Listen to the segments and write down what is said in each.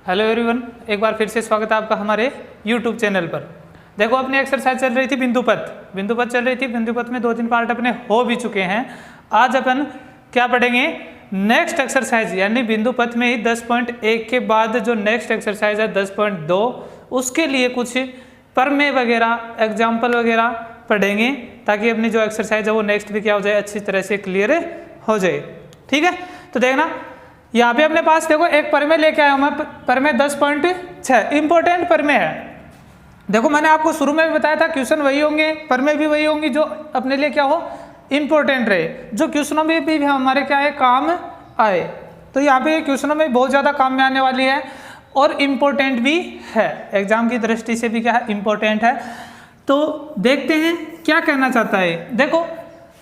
Hello everyone, एक बार फिर से स्वागत है आपका हमारे YouTube चैनल पर। देखो अपनी एक्सरसाइज चल रही थी बिंदुपथ चल रही थी। बिंदुपथ में 2-3 पार्ट अपने हो भी चुके हैं। आज अपन क्या पढ़ेंगे, नेक्स्ट एक्सरसाइज, यानी बिंदुपथ में ही 10.1 के बाद जो नेक्स्ट एक्सरसाइज है 10.2, उसके लिए कुछ प्रमेय वगैरह एग्जाम्पल वगैरह पढ़ेंगे, ताकि अपनी जो एक्सरसाइज है वो नेक्स्ट भी क्या हो जाए, अच्छी तरह से क्लियर हो जाए। ठीक है, तो देखना यहाँ पे अपने पास देखो एक प्रमेय लेके आया हूँ मैं, प्रमेय 10.6 इंपॉर्टेंट प्रमेय है। देखो मैंने आपको शुरू में भी बताया था क्वेश्चन वही होंगे, प्रमेय भी वही होंगी जो अपने लिए क्या हो, इंपॉर्टेंट रहे, जो क्वेश्चनों में भी हमारे क्या है, काम आए। तो यहाँ पे क्वेश्चनों में बहुत ज़्यादा काम में आने वाली है और इम्पोर्टेंट भी है, एग्जाम की दृष्टि से भी क्या है, इम्पोर्टेंट है। तो देखते हैं क्या कहना चाहता है। देखो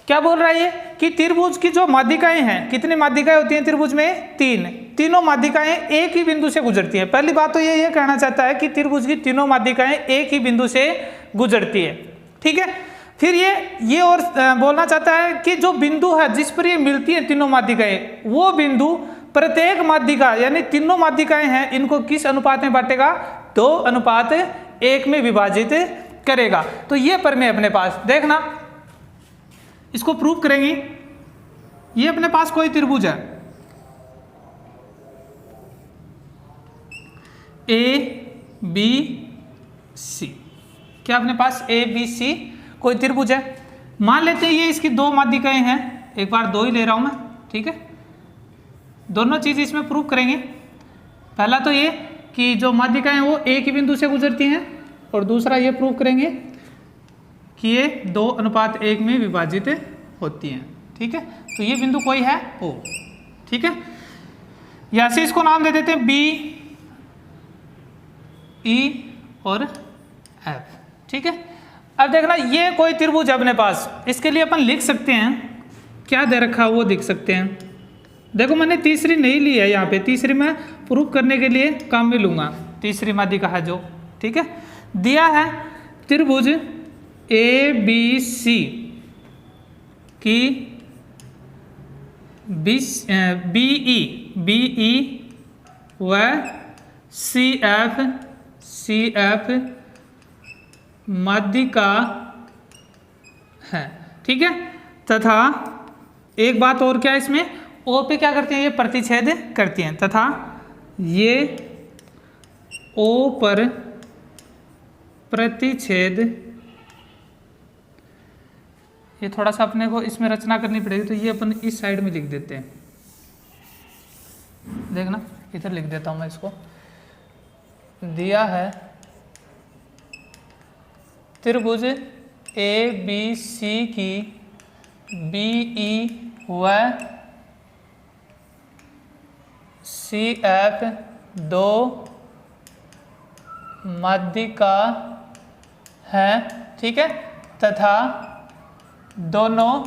क्या बोल रहा है ये कि त्रिभुज की जो माध्यिकाएं हैं, कितनी माध्यिकाएं होती हैं त्रिभुज में, तीनों माध्यिकाएं एक ही बिंदु से गुजरती हैं। पहली बात तो ये कहना चाहता है कि त्रिभुज की तीनों माध्यिकाएं एक ही बिंदु से गुजरती है। ठीक है, फिर ये और बोलना चाहता है कि जो बिंदु है जिस पर ये मिलती है तीनों माध्यिकाएं, वो बिंदु प्रत्येक माध्यिका यानी तीनों माध्यिकाएं हैं इनको किस अनुपात में बांटेगा, 2:1 में विभाजित करेगा। तो ये प्रमेय अपने पास देखना, इसको प्रूव करेंगे। ये अपने पास कोई त्रिभुज है ABC, क्या अपने पास ABC कोई त्रिभुज है। मान लेते हैं ये इसकी 2 माध्यिकाएं हैं, एक बार 2 ही ले रहा हूं मैं। ठीक है, दोनों चीज इसमें प्रूव करेंगे। पहला तो ये कि जो माध्यिकाएं हैं वो एक ही बिंदु से गुजरती हैं, और दूसरा ये प्रूव करेंगे कि ये 2:1 में विभाजित होती हैं। ठीक है, तो ये बिंदु कोई है O। ठीक है, यहाँ से इसको नाम दे देते हैं B, E और F। ठीक है, अब देखना ये कोई त्रिभुज है अपने पास, इसके लिए अपन लिख सकते हैं, क्या दे रखा है वो देख सकते हैं। देखो मैंने तीसरी नहीं ली है यहाँ पे, तीसरी मैं प्रूव करने के लिए काम में लूंगा, तीसरी माध्यिका है जो। ठीक है, दिया है त्रिभुज ABC की BE व CF माध्यिका है। ठीक है, तथा एक बात और क्या है इसमें, O पे क्या करती हैं, ये प्रतिच्छेद करती हैं, तथा ये O पर प्रतिच्छेद, ये थोड़ा सा अपने को इसमें रचना करनी पड़ेगी, तो ये अपन इस साइड में लिख देते हैं। देखना इधर लिख देता हूं मैं इसको। दिया है त्रिभुज ABC की BE व CF 2 माध्यिका है। ठीक है, तथा दोनों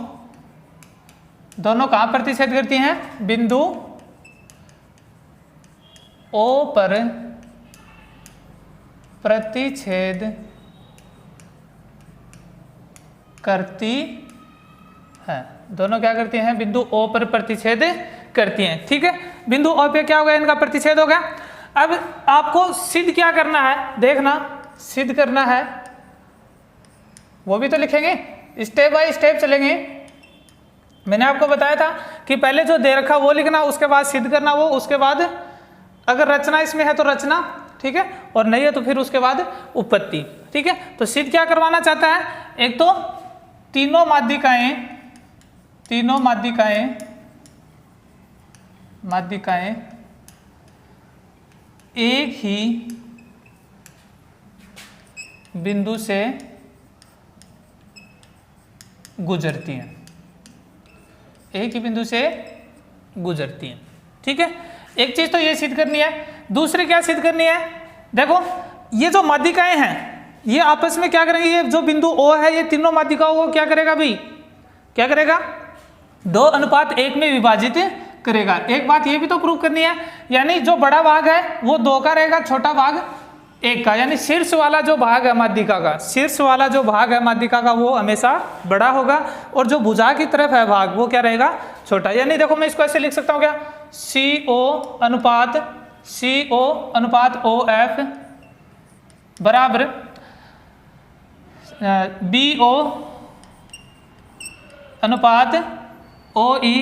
कहाँ प्रतिच्छेद करती हैं, बिंदु O पर प्रतिच्छेद करती है। दोनों क्या करती हैं, बिंदु O पर प्रतिच्छेद करती हैं। ठीक है, बिंदु O पे क्या हो गया, इनका प्रतिच्छेद हो गया। अब आपको सिद्ध क्या करना है, देखना सिद्ध करना है, वो भी तो लिखेंगे, स्टेप बाय स्टेप चलेंगे। मैंने आपको बताया था कि पहले जो दे रखा वो लिखना, उसके बाद सिद्ध करना वो, उसके बाद अगर रचना इसमें है तो रचना, ठीक है, और नहीं है तो फिर उसके बाद उत्पत्ति। ठीक है, तो सिद्ध क्या करवाना चाहता है, एक तो तीनों माध्यिकाएं एक ही बिंदु से गुजरती हैं, एक ही बिंदु से गुजरती हैं। ठीक है, एक चीज तो ये सिद्ध करनी है। दूसरी क्या सिद्ध करनी है, देखो ये जो माध्यिकाएं हैं ये आपस में क्या करेंगे, ये जो बिंदु O है ये तीनों माध्यिकाओं को क्या करेगा भाई, क्या करेगा, 2:1 में विभाजित करेगा। एक बात ये भी तो प्रूव करनी है, यानी जो बड़ा भाग है वो 2 का रहेगा, छोटा भाग 1 का, यानी शीर्ष वाला जो भाग है माध्यिका का, शीर्ष वाला जो भाग है माध्यिका का वो हमेशा बड़ा होगा, और जो भुजा की तरफ है भाग वो क्या रहेगा, छोटा। यानी देखो मैं इसको ऐसे लिख सकता हूँ क्या, CO अनुपात CO अनुपात OF बराबर BO अनुपात OE,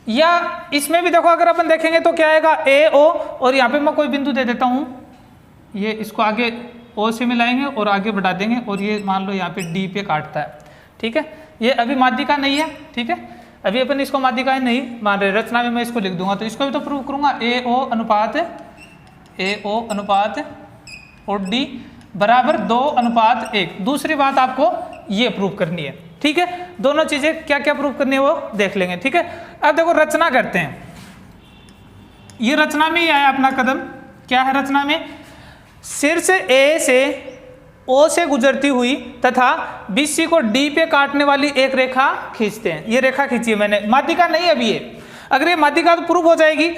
या इसमें भी देखो अगर अपन देखेंगे तो क्या आएगा AO, और यहाँ पे मैं कोई बिंदु दे देता हूँ, ये इसको आगे O से मिलाएंगे और आगे बढ़ा देंगे, और ये मान लो यहाँ पे D पे काटता है, ठीक है। ये अभी माध्यिका नहीं है, ठीक है, अभी अपन इसको माध्यिका नहीं मान रहे, रचना में मैं इसको लिख दूंगा, तो इसको भी तो प्रूव करूंगा AO अनुपात OD बराबर 2:1। दूसरी बात आपको ये प्रूव करनी है, ठीक है। दोनों चीजें क्या क्या प्रूव करनी है वो देख लेंगे, ठीक है। अब देखो रचना करते हैं, ये रचना में ही आया अपना कदम। क्या है रचना में? शीर्ष A से O से गुजरती हुई तथा BC को D पे काटने वाली एक रेखा खींचते हैं। ये रेखा खींची है मैंने, माध्यिका नहीं अभी ये, अगर ये माध्यिका तो प्रूव हो जाएगी,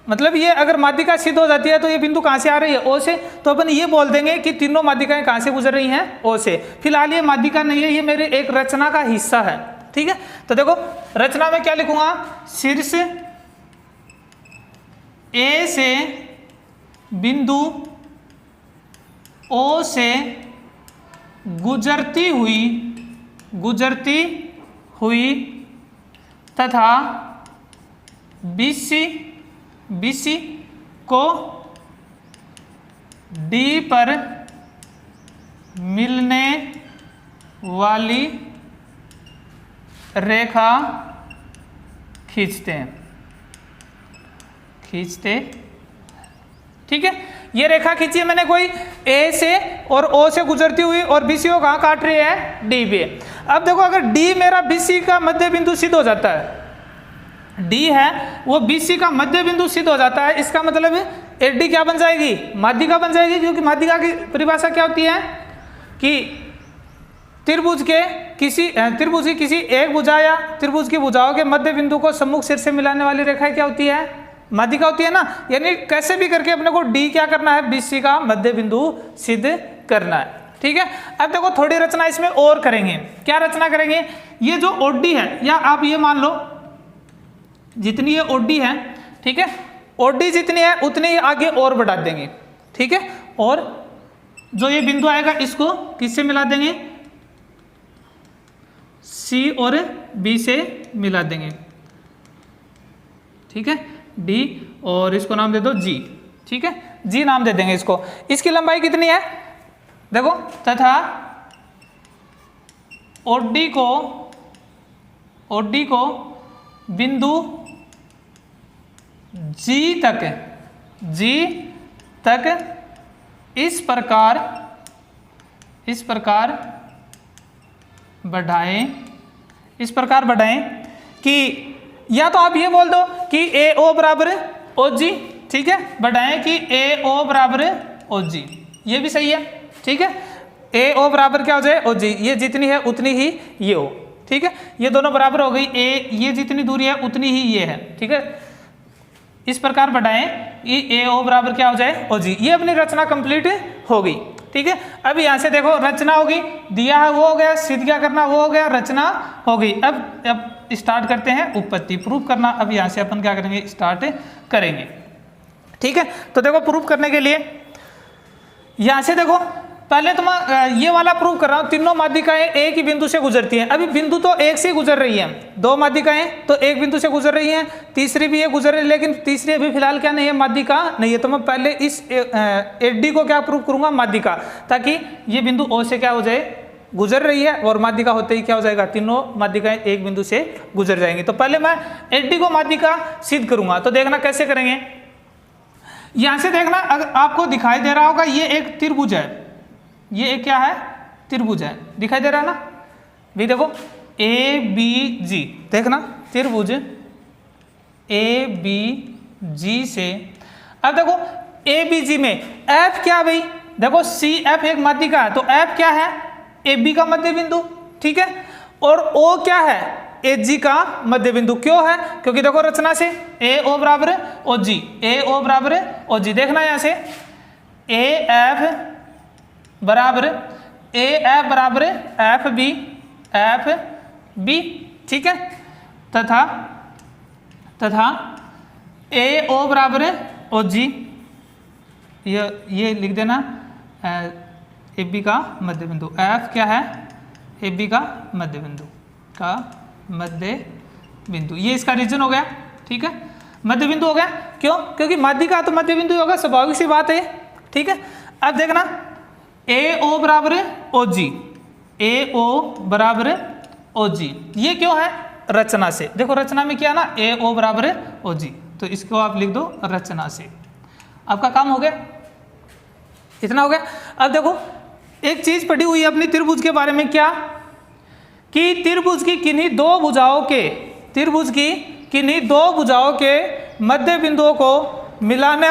मतलब ये अगर माध्यिका सिद्ध हो जाती है तो ये बिंदु कहाँ से आ रही है? O से, तो अपन ये बोल देंगे कि तीनों माध्यिकाएं कहाँ से गुजर रही हैं? O से। फिलहाल ये माध्यिका नहीं है, ये मेरे एक रचना का हिस्सा है, ठीक है। तो देखो रचना में क्या लिखूंगा, शीर्ष A से बिंदु O से गुजरती हुई तथा BC को D पर मिलने वाली रेखा खींचते, ठीक है। ये रेखा खींची है मैंने कोई A से और O से गुजरती हुई, और BC को कहाँ काट रही है? D पे। अब देखो अगर D मेरा BC का मध्य बिंदु सिद्ध हो जाता है, D है वो BC का मध्य बिंदु सिद्ध हो जाता है, इसका मतलब AD क्या बन जाएगी? माध्यिका बन जाएगी, क्योंकि माध्यिका की परिभाषा क्या होती है कि त्रिभुज की किसी एक भुजा या त्रिभुज की भुजाओं के मध्य बिंदु को सम्मुख शीर्ष से मिलाने वाली रेखा क्या होती है? माध्यिका होती है ना। यानी कैसे भी करके अपने को D क्या करना है? BC का मध्य बिंदु सिद्ध करना है, ठीक है। अब देखो थोड़ी रचना इसमें और करेंगे। क्या रचना करेंगे? ये जो OD है, या आप ये मान लो जितनी ये OD है, ठीक है, OD जितनी है उतनी ही आगे और बढ़ा देंगे, ठीक है। और जो ये बिंदु आएगा इसको किससे मिला देंगे? C और B से मिला देंगे, ठीक है, D, और इसको नाम दे दो G, ठीक है, G नाम दे देंगे इसको। इसकी लंबाई कितनी है देखो, तथा OD को बिंदु G तक इस प्रकार बढ़ाएं कि या तो आप ये बोल दो कि AO बराबर OG, ठीक है, बढ़ाएं कि AO बराबर OG, ये भी सही है, ठीक है। AO बराबर क्या हो जाए? OG, ये जितनी है उतनी ही ये हो, ठीक है, ये दोनों बराबर हो गई। ये जितनी दूरी है उतनी ही ये है, ठीक है। इस प्रकार बढ़ाएं कि AO बराबर क्या हो जाए? OG। ये अपनी रचना कंप्लीट हो गई, ठीक है। अब यहाँ से देखो रचना होगी, दिया है वो हो गया, सिद्ध क्या करना वो हो गया, रचना हो गई। अब स्टार्ट करते हैं उत्पत्ति, प्रूफ करना। अब यहाँ से अपन क्या करेंगे? स्टार्ट करेंगे, ठीक है। तो देखो प्रूफ करने के लिए यहाँ से देखो, पहले तो मैं ये वाला प्रूव कर रहा हूँ, तीनों माध्यिकाएं एक ही बिंदु से गुजरती हैं। अभी बिंदु तो एक से गुजर रही हैं, दो माध्यिकाएं तो एक बिंदु से गुजर रही हैं, तीसरी भी ये गुजर रही है, लेकिन तीसरी अभी फिलहाल क्या नहीं है? माध्यिका नहीं है। तो मैं पहले इस AD को क्या प्रूव करूंगा? माध्यिका, ताकि ये बिंदु O से क्या हो जाए? गुजर रही है, और माध्यिका होते ही क्या हो जाएगा? तीनों माध्यिकाएं एक बिंदु से गुजर जाएंगी। तो पहले मैं AD को माध्यिका सिद्ध करूंगा। तो देखना कैसे करेंगे। यहां से देखना, अगर आपको दिखाई दे रहा होगा ये एक त्रिभुज है, ये एक क्या है? त्रिभुज है, दिखाई दे रहा है ना भी? देखो ABG, देखना त्रिभुज ABG से। अब देखो ABG में F क्या भाई? देखो CF एक माध्यिका है, तो F क्या है? AB का मध्य बिंदु, ठीक है। और O क्या है? AG का मध्य बिंदु। क्यों है? क्योंकि देखो रचना से AO बराबर OG, AO बराबर OG। देखना यहां से AF बराबर FB, ठीक है, तथा ए ओ बराबर है ओ जी, ये लिख देना ए बी का मध्य बिंदु। एफ क्या है? ए बी का मध्य बिंदु का मध्य बिंदु, ये इसका रीजन हो गया। ठीक है, मध्य बिंदु हो गया। क्यों? क्योंकि माध्य का तो मध्य बिंदु होगा, स्वाभाविक सी बात है। ठीक है, अब देखना ए ओ बराबर ओ जी, ए ओ बराबर ओ जी, ये क्यों है? रचना से। देखो रचना में क्या ना, ए ओ बराबर ओ जी, तो इसको आप लिख दो रचना से। आपका काम हो गया, इतना हो गया। अब देखो एक चीज पढ़ी हुई है अपनी त्रिभुज के बारे में, क्या कि त्रिभुज की किन्हीं दो भुजाओं के, त्रिभुज की किन्हीं दो भुजाओं के मध्य बिंदुओं को मिलाने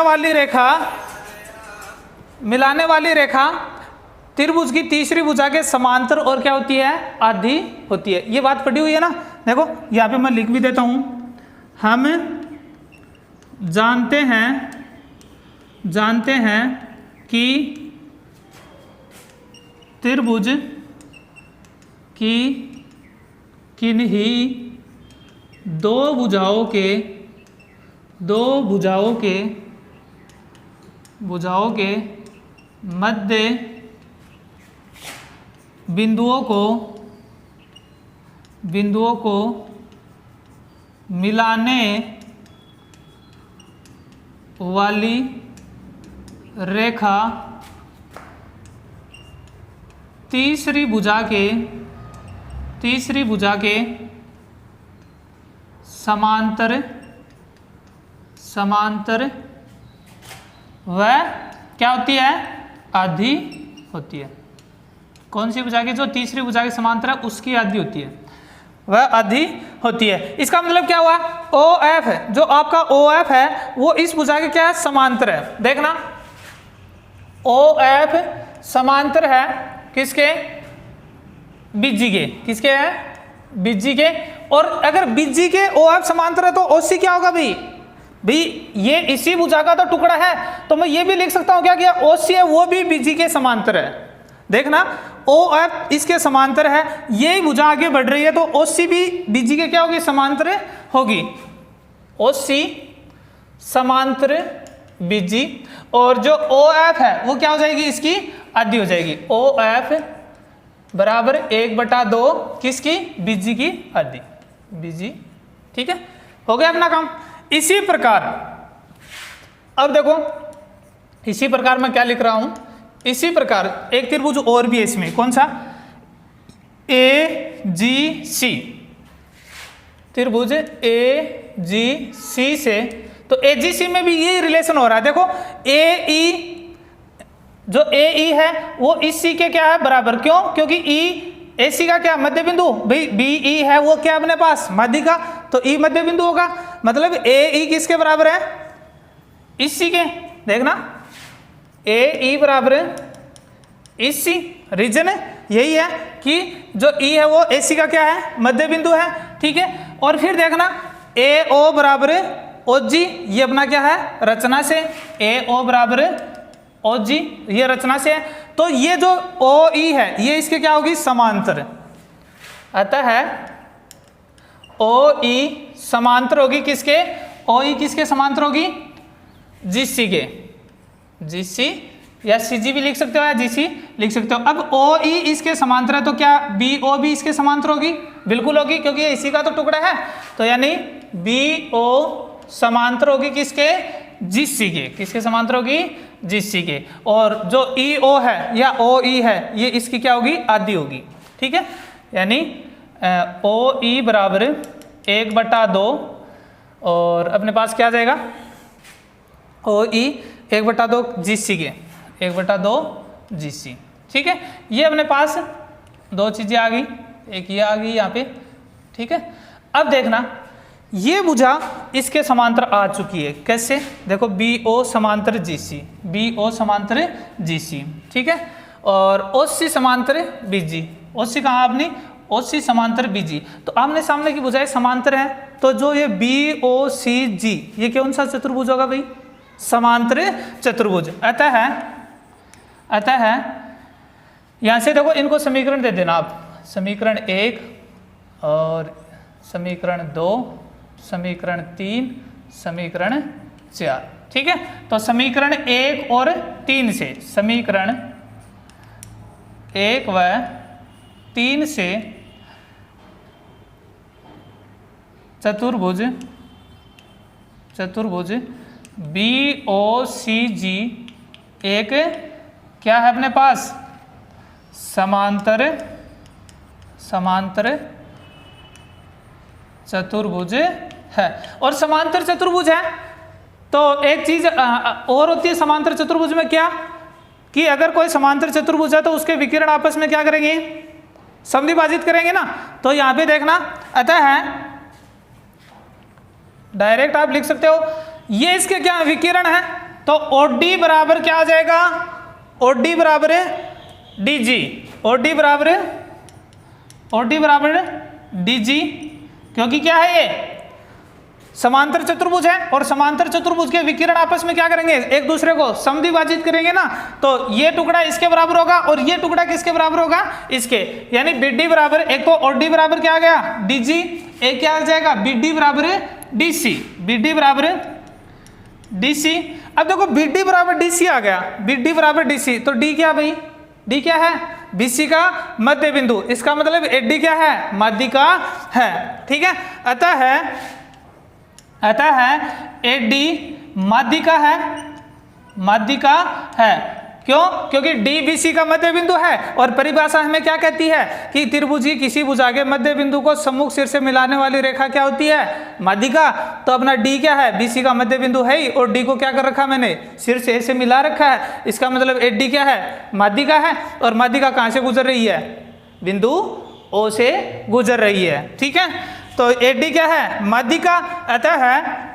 वाली रेखा त्रिभुज की तीसरी भुजा के समांतर और क्या होती है? आधी होती है। ये बात पढ़ी हुई है ना। देखो यहाँ पे मैं लिख भी देता हूं, हम जानते हैं कि त्रिभुज की किन्हीं दो भुजाओं के मध्य बिंदुओं को मिलाने वाली रेखा तीसरी भुजा के समांतर वह क्या होती है? आधी होती है। कौन सी भुजा की? जो तीसरी भुजा के समांतर है उसकी आधी होती है, वह आधी होती है। इसका मतलब क्या हुआ? ओ एफ है, जो आपका ओ एफ है वो इस भुजा के क्या है? समांतर है। देखना ओ एफ समांतर है किसके? बीजी के। किसके है? बीजी के। और अगर बीजी के ओ एफ समांतर है तो ओसी क्या होगा भाई? ये इसी भुजा का तो टुकड़ा है, तो मैं ये भी लिख सकता हूं क्या कि ओसी है वो भी बीजी के समांतर है। देखना ओ एफ इसके समांतर है, ये भुजा आगे बढ़ रही है तो ओसी भी बीजी के क्या होगी? समांतर होगी। ओसी समांतर बीजी, और जो ओ एफ है वो क्या हो जाएगी? इसकी आधी हो जाएगी। ओ एफ बराबर 1/2 किसकी? बीजी की आधी, बीजी। ठीक है, हो गया अपना काम। इसी प्रकार अब देखो, इसी प्रकार मैं क्या लिख रहा हूं, इसी प्रकार एक त्रिभुज और भी है इसमें। कौन सा? ए जी सी, त्रिभुज ए जी सी से, तो ए जी सी में भी ये रिलेशन हो रहा है। देखो ए ई, जो ए ई है वो इस सी के क्या है? बराबर। क्यों? क्योंकि ई ए सी का क्या? मध्य बिंदु। भाई बी ई है वो क्या अपने पास? मध्य का, तो ई मध्य बिंदु होगा। मतलब ए ई किसके बराबर है? इस सी के। देखना ए ई बराबर इस सी, रीजन यही है कि जो ई है वो ए सी का क्या है? मध्य बिंदु है। ठीक है, और फिर देखना ए ओ बराबर ओ जी, ये अपना क्या है? रचना से। ए ओ बराबर ओ जी, ये रचना से है। तो ये जो ओ ई है ये इसके क्या होगी? समांतर। अतः ओ ई समांतर होगी किसके? ओ ई किसके समांतर होगी? जीसी के। जीसी या सीजी भी लिख सकते हो या जीसी लिख सकते हो। अब ओ ई इसके समांतर है तो क्या बी ओ भी इसके समांतर होगी? बिल्कुल होगी, क्योंकि ये इसी का तो टुकड़ा है। तो यानी बी ओ समांतर होगी किसके? जीसी के। किसके समांतर होगी? जीसी के। और जो ई ओ है या ओ ई है ये इसकी क्या होगी? आधी होगी। ठीक है, यानी ओ ई बराबर 1/2, और अपने पास क्या आ जाएगा? ओ ई 1/2 जीसी के, 1/2 जीसी। ठीक है, ये अपने पास दो चीजें आ गई, एक ये आ गई यहाँ पे। ठीक है, अब देखना ये भुजा इसके समांतर आ चुकी है। कैसे? देखो बी ओ समांतर जीसी, बी ओ समांतर जीसी। ठीक है, और ओसी समांतर बीजी। ओसी कहाँ अपनी? ओसी समांतर बीजी। तो आमने सामने की भुजाएं समांतर है, तो जो ये बी ओ सी जी ये कौन सा चतुर्भुज होगा भाई? समांतर चतुर्भुज। अतः यहां से देखो इनको समीकरण दे देना आप, समीकरण 1 और समीकरण 2, समीकरण 3 समीकरण 4। ठीक है, तो समीकरण 1 और 3 से, समीकरण 1 व 3 से चतुर्भुज BOCG एक क्या है अपने पास, समांतर चतुर्भुज है। और समांतर चतुर्भुज है तो एक चीज और होती है समांतर चतुर्भुज में, क्या कि अगर कोई समांतर चतुर्भुज है तो उसके विकिरण आपस में क्या करेंगे, समद्विभाजित करेंगे ना। तो यहां पे देखना, अतः है डायरेक्ट आप लिख सकते हो, ये इसके क्या विकिरण है, तो OD बराबर क्या आ जाएगा, OD बराबर DG, OD बराबर DG, क्योंकि क्या है ये समांतर चतुर्भुज है और समांतर चतुर्भुज के विकिरण आपस में क्या करेंगे, एक दूसरे को समद्विभाजित करेंगे ना। तो ये टुकड़ा इसके बराबर होगा और ये टुकड़ा किसके बराबर होगा, इसके, यानी BD बराबर, एक तो OD बराबर क्या आ गया DG, एक क्या आ जाएगा BD बराबर DC, BD बराबर DC। अब देखो BD बराबर DC आ गया, BD बराबर DC, तो D क्या भाई, D क्या है, BC का मध्य बिंदु, इसका मतलब AD क्या है, माध्यिका है। ठीक है, अतः है AD माध्यिका है, क्यों, क्योंकि DBC का मध्य बिंदु है और परिभाषा हमें क्या कहती है कि त्रिभुज की किसी भुजा के मध्य बिंदु को सम्मुख सिर से मिलाने वाली रेखा क्या होती है, माध्यिका। तो अपना D क्या है, BC का मध्य बिंदु है ही, और D को क्या कर रखा मैंने, सिर से ऐसे मिला रखा है, इसका मतलब AD क्या है, माध्यिका है। और माध्यिका कहाँ से गुजर रही है, बिंदु O से गुजर रही है। ठीक है, तो AD क्या है, माध्यिका, अतः है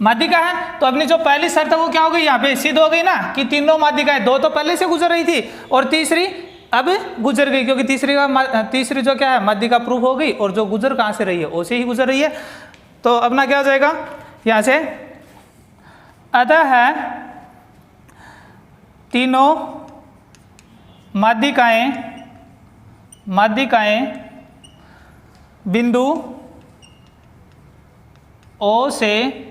माध्यिका है। तो अपनी जो पहली शर्त है वो क्या हो गई, यहाँ पे सिद्ध हो गई ना कि तीनों माध्यिकाएं, दो तो पहले से गुजर रही थी और तीसरी अब गुजर गई, क्योंकि तीसरी जो क्या है माध्यिका प्रूफ हो गई, और जो गुजर कहाँ से रही है, O से ही गुजर रही है। तो अपना क्या हो जाएगा यहाँ से, अतः है तीनों माध्यिकाएं बिंदु O से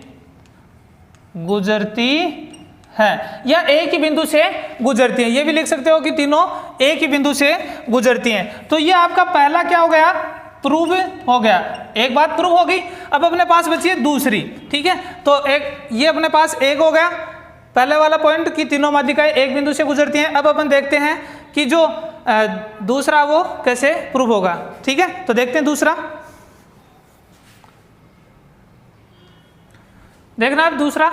गुजरती हैं, या एक ही बिंदु से गुजरती हैं। ये भी लिख सकते हो कि तीनों एक ही बिंदु से गुजरती हैं। तो ये आपका पहला क्या हो गया, प्रूव हो गया, एक बात प्रूव हो गई। अब अपने पास बची है दूसरी। ठीक है, तो एक ये अपने पास एक हो गया पहले वाला पॉइंट कि तीनों माध्यिकाएं एक बिंदु से गुजरती हैं। अब अपन देखते हैं कि जो दूसरा वो कैसे प्रूव होगा। ठीक है, तो देखते हैं दूसरा, देखना आप दूसरा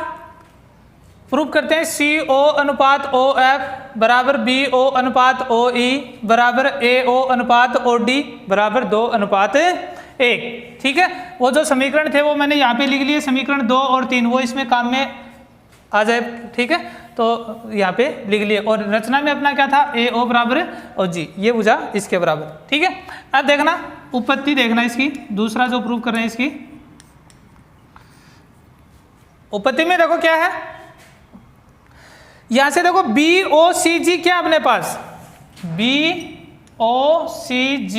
प्रूफ करते हैं। CO अनुपात OF बराबर BO अनुपात OE बराबर AO अनुपात OD बराबर 2:1। ठीक है, वो जो समीकरण थे वो मैंने यहाँ पे लिख लिए, समीकरण 2 और 3, वो इसमें काम में आ जाए। ठीक है, तो यहाँ पे लिख लिए, और रचना में अपना क्या था, AO बराबर OG, ये भुजा इसके बराबर। ठीक है, अब देखना उपपत्ति, देखना इसकी, दूसरा जो प्रूफ कर रहे हैं इसकी उपपत्ति में देखो क्या है, यहां से देखो BOCG क्या अपने पास, BOCG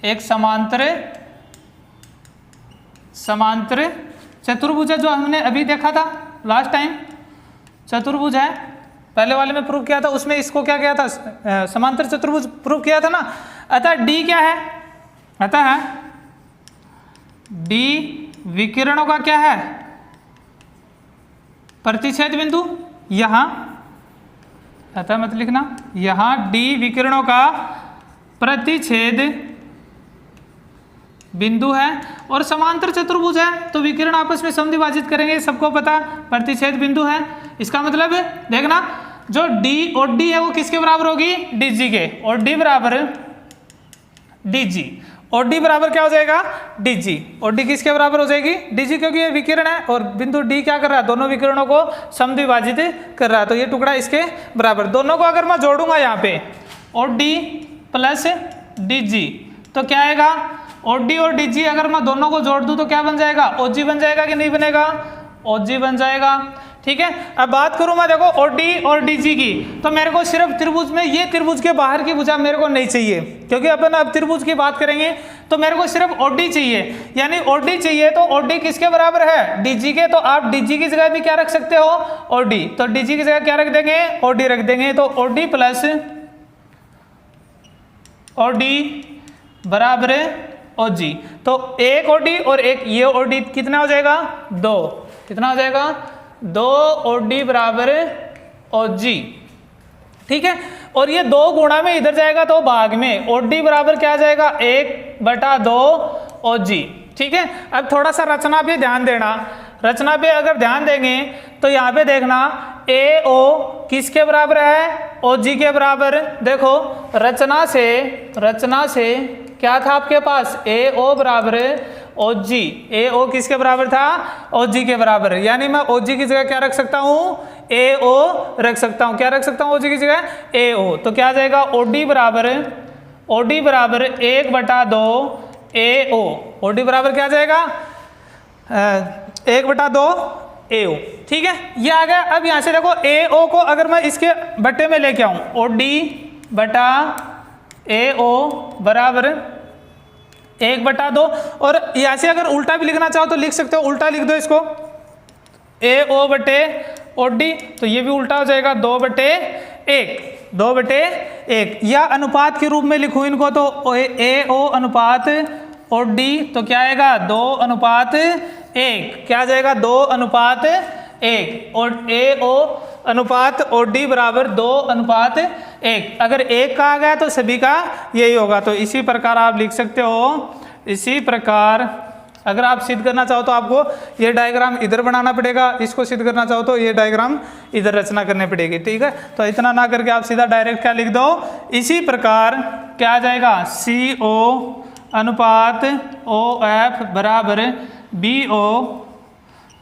एक समांतर चतुर्भुज है, जो हमने अभी देखा था लास्ट टाइम, चतुर्भुज है, पहले वाले में प्रूव किया था, उसमें इसको क्या किया था, समांतर चतुर्भुज प्रूव किया था ना। अतः D क्या है, अतः D विकिरणों का क्या है, प्रतिच्छेद बिंदु, यहां, अतः मत लिखना, यहां D विकिरणों का प्रतिच्छेद बिंदु है, और समांतर चतुर्भुज है तो विकिरण आपस में समद्विभाजित करेंगे, सबको पता प्रतिच्छेद बिंदु है। इसका मतलब देखना जो D और D है वो किसके बराबर होगी, DG के, और D बराबर DG, और D बराबर क्या हो जाएगा, DG, और D किसके बराबर हो जाएगी, DG, क्योंकि ये विकिरण है और बिंदु D क्या कर रहा है, दोनों विकिरणों को समद्विभाजित कर रहा है, तो ये टुकड़ा इसके बराबर। दोनों को अगर मैं जोड़ूंगा यहाँ पे, और D प्लस DG, तो क्या आएगा, OD और DG अगर मैं दोनों को जोड़ दूं तो क्या बन जाएगा, OG बन जाएगा कि नहीं बनेगा, OG बन जाएगा। ठीक है। अब बात करूं मैं देखो ओडी और डीजी की, तो मेरे को सिर्फ त्रिभुज में ये त्रिभुज के बाहर की भुजा मेरे को नहीं चाहिए, क्योंकि अपन अब त्रिभुज की बात करेंगे तो मेरे को सिर्फ ओडी चाहिए, यानी ओडी चाहिए। तो ओडी किसके बराबर है? डीजी के। तो आप डीजी की जगह भी क्या रख सकते हो? ओडी। तो डीजी की जगह क्या रख देंगे? ओडी रख देंगे। तो ओडी प्लस ओडी बराबर ओजी। तो एक ओडी और एक ये ओडी कितना हो जाएगा? 2। कितना हो जाएगा? 2 ओडी बराबर ओजी, ठीक है। और ये 2 गुणा में इधर जाएगा तो भाग में ओडी बराबर क्या आ जाएगा? 1/2 ओजी, ठीक है। अब थोड़ा सा रचना पे ध्यान देना। रचना पे अगर ध्यान देंगे तो यहाँ पे देखना ए ओ किसके बराबर है? ओजी के बराबर। देखो रचना से क्या था आपके पास? ए ओ बराबर ओजी। ए ओ किसके बराबर था? ओजी के बराबर। यानी मैं ओजी की जगह क्या रख सकता हूँ? ए ओ रख सकता हूँ। क्या रख सकता हूँ ओजी की जगह? ए ओ। तो क्या आ जाएगा? ओडी बराबर 1/2 ए ओ। ओडी बराबर क्या आ जाएगा? 1/2 ए ओ, ठीक है। ये आ गया। अब यहाँ से देखो ए ओ को अगर मैं इसके बट्टे में लेके आऊँ, ओडी बटा ए ओ बराबर 1/2। और यहाँ से अगर उल्टा भी लिखना चाहो तो लिख सकते हो, उल्टा लिख दो इसको, ए ओ बटे ओडी। तो ये भी उल्टा हो जाएगा 2/1। या अनुपात के रूप में लिखूं इनको तो ए ओ अनुपात ओडी, तो क्या आएगा? 2/1। क्या आ जाएगा? 2/1। और ए ओ अनुपात ओडी बराबर 2/1। अगर 1 का आ गया तो सभी का यही होगा। तो इसी प्रकार आप लिख सकते हो। इसी प्रकार अगर आप सिद्ध करना चाहो तो आपको ये डायग्राम इधर बनाना पड़ेगा, इसको सिद्ध करना चाहो तो ये डायग्राम इधर रचना करनी पड़ेगी, ठीक है। तो इतना ना करके आप सीधा डायरेक्ट क्या लिख दो? इसी प्रकार क्या आ जाएगा? CO अनुपात OF बराबर BO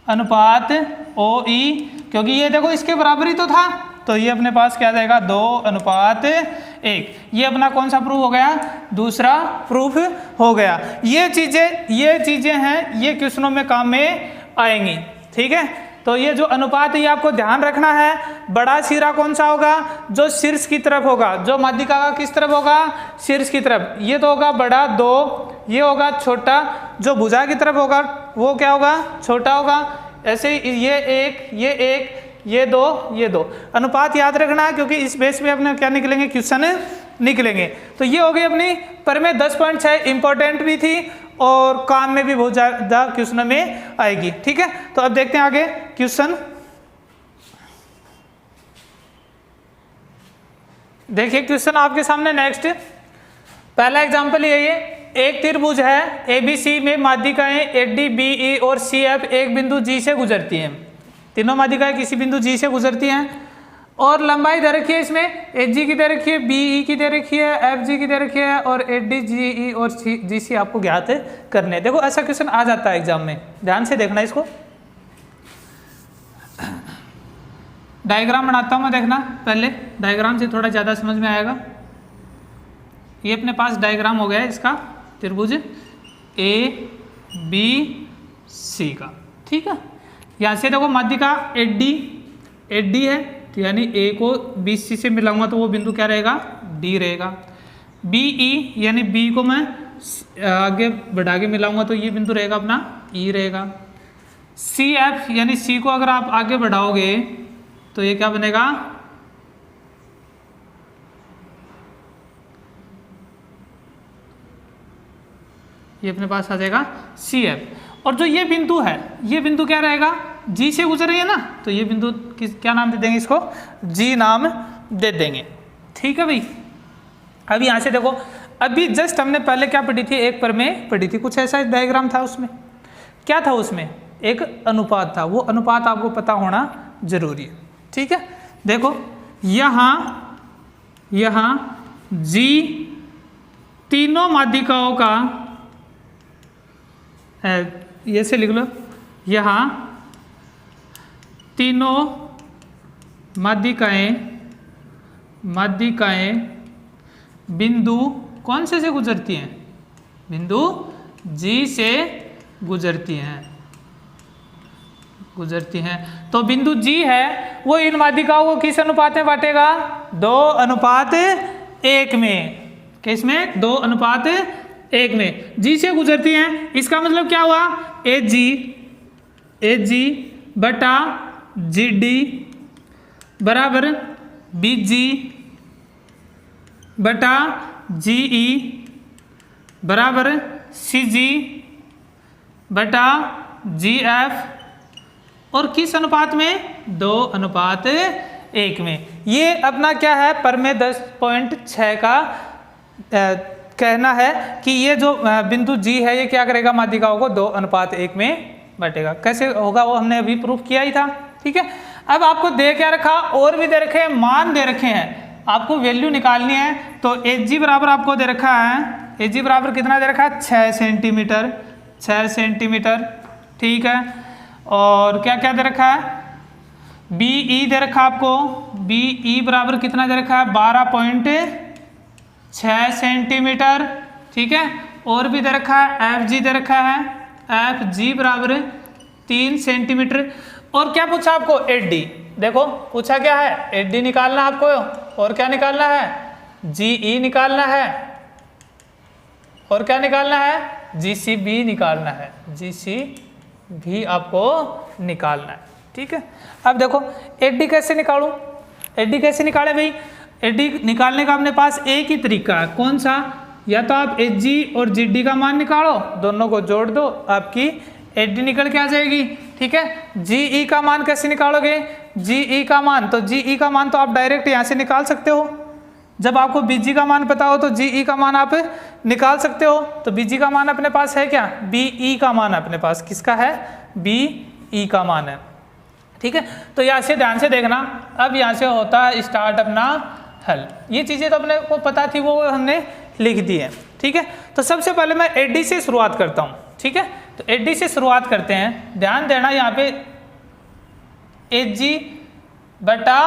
अनुपात OE, क्योंकि ये देखो इसके बराबर ही तो था, तो ये अपने पास क्या जाएगा? 2/1। ये अपना कौन सा प्रूफ हो गया? दूसरा प्रूफ हो गया। ये चीजें हैं, ये क्वेश्चनों में काम में आएंगी, ठीक है। तो ये जो अनुपात है ये आपको ध्यान रखना है। बड़ा सिरा कौन सा होगा? जो शीर्ष की तरफ होगा। जो माध्यिका का किस तरफ होगा? शीर्ष की तरफ। ये तो होगा बड़ा 2, ये होगा छोटा। जो भुजा की तरफ होगा वो क्या होगा? छोटा होगा। ऐसे ये 1, ये 1, ये 2, ये 2। अनुपात याद रखना है, क्योंकि इस बेस पे अपने क्या निकलेंगे? क्वेश्चन निकलेंगे। तो ये हो गई अपनी प्रमेय 10.6, इंपॉर्टेंट भी थी और काम में भी बहुत ज़्यादा क्वेश्चन में आएगी, ठीक है। तो अब देखते हैं आगे क्वेश्चन। देखिए क्वेश्चन आपके सामने नेक्स्ट। पहला एग्जांपल यही है। एक त्रिभुज है ABC में माध्यिकाएं AD, BE और CF एक बिंदु G से गुजरती हैं। तीनों माध्यिकाएं किसी बिंदु G से गुजरती हैं और लंबाई दे रखी है। इसमें HG की दे रखी है, BE की दे रखी है, FG की दे रखी है और AD, GE और GC आपको ज्ञात करने। देखो ऐसा क्वेश्चन आ जाता है एग्जाम में, ध्यान से देखना इसको। डायग्राम बनाता हूँ मैं, देखना पहले। डायग्राम से थोड़ा ज़्यादा समझ में आएगा। ये अपने पास डायग्राम हो गया है इसका, त्रिभुज ABC का, ठीक है। यहाँ से देखो माध्यिका AD है, तो यानी A को BC से मिलाऊंगा तो वो बिंदु क्या रहेगा? D रहेगा। BE यानी B को मैं आगे बढ़ा के मिलाऊंगा तो ये बिंदु रहेगा अपना E रहेगा। CF यानी C को अगर आप आगे बढ़ाओगे तो ये क्या बनेगा? ये अपने पास आ जाएगा CF। और जो ये बिंदु है, ये बिंदु क्या रहेगा? G से गुजर रही है ना, तो ये बिंदु क्या नाम दे देंगे? इसको G नाम दे देंगे, ठीक है भाई। अब यहाँ से देखो, अभी जस्ट हमने पहले क्या पढ़ी थी? एक प्रमेय पढ़ी थी, कुछ ऐसा डायग्राम था। उसमें क्या था? उसमें एक अनुपात था। वो अनुपात आपको पता होना जरूरी है, ठीक है। देखो यहाँ G तीनों माध्यिकाओं का, ये से लिख लो, यहाँ तीनों माध्यिकाएं बिंदु कौन से गुजरती हैं? बिंदु G से गुजरती हैं। गुजरती हैं। तो बिंदु जी है वो इन माध्यिकाओं को किस अनुपात में बांटेगा? 2:1 में। किस में? 2:1 में जी से गुजरती हैं। इसका मतलब क्या हुआ? ए जी बटा जी डी बराबर बी जी बटा जी ई बराबर सी जी बटा जी एफ और किस अनुपात में? 2:1 में। ये अपना क्या है? प्रमेय 10.6 का कहना है कि ये जो बिंदु जी है ये क्या करेगा? माध्यिकाओं को 2:1 में बांटेगा। कैसे होगा वो हमने अभी प्रूफ किया ही था। ठीक है, अब आपको दे क्या रखा? और भी दे रखे हैं, मान दे रखे हैं, आपको वैल्यू निकालनी है। तो एच जी बराबर आपको दे रखा है, एच जी बराबर कितना दे रखा है? 6 सेंटीमीटर, 6 सेंटीमीटर। ठीक है, और क्या क्या दे रखा है? बी ई दे रखा आपको, बी ई बराबर कितना दे रखा है? 12.6 सेंटीमीटर। ठीक है, और भी दे रखा है एफ जी दे रखा है, एफ जी बराबर 3 सेंटीमीटर। और क्या पूछा आपको? H D. देखो पूछा क्या है? एच डी निकालना आपको, और क्या निकालना है? जी ई निकालना है, और क्या निकालना है? जी सी बी निकालना है, जी सी भी आपको निकालना है। ठीक है, अब देखो एच डी कैसे निकालूं? एच डी कैसे निकाले भाई? एच डी निकालने का अपने पास एक ही तरीका है। कौन सा? या तो आप एच जी और जी डी का मान निकालो, दोनों को जोड़ दो, आपकी एच डी निकल के आ जाएगी। ठीक है, जी ई का मान कैसे निकालोगे? जी ई का मान, तो जी ई का मान तो आप डायरेक्ट यहाँ से निकाल सकते हो। जब आपको बी जी का मान पता हो तो जी ई का मान आप निकाल सकते हो। तो बी जी का मान अपने पास है क्या? बी ई का मान अपने पास किसका है? बी ई का मान है। ठीक है, तो यहाँ से ध्यान से देखना। अब यहाँ से होता है स्टार्ट अपना हल। ये चीज़ें तो अपने को पता थी, वो हमने लिख दी है। ठीक है, तो सबसे पहले मैं एच डी से शुरुआत करता हूँ। ठीक है, तो एच डी से शुरुआत करते हैं। ध्यान देना यहाँ पे एच जी बटा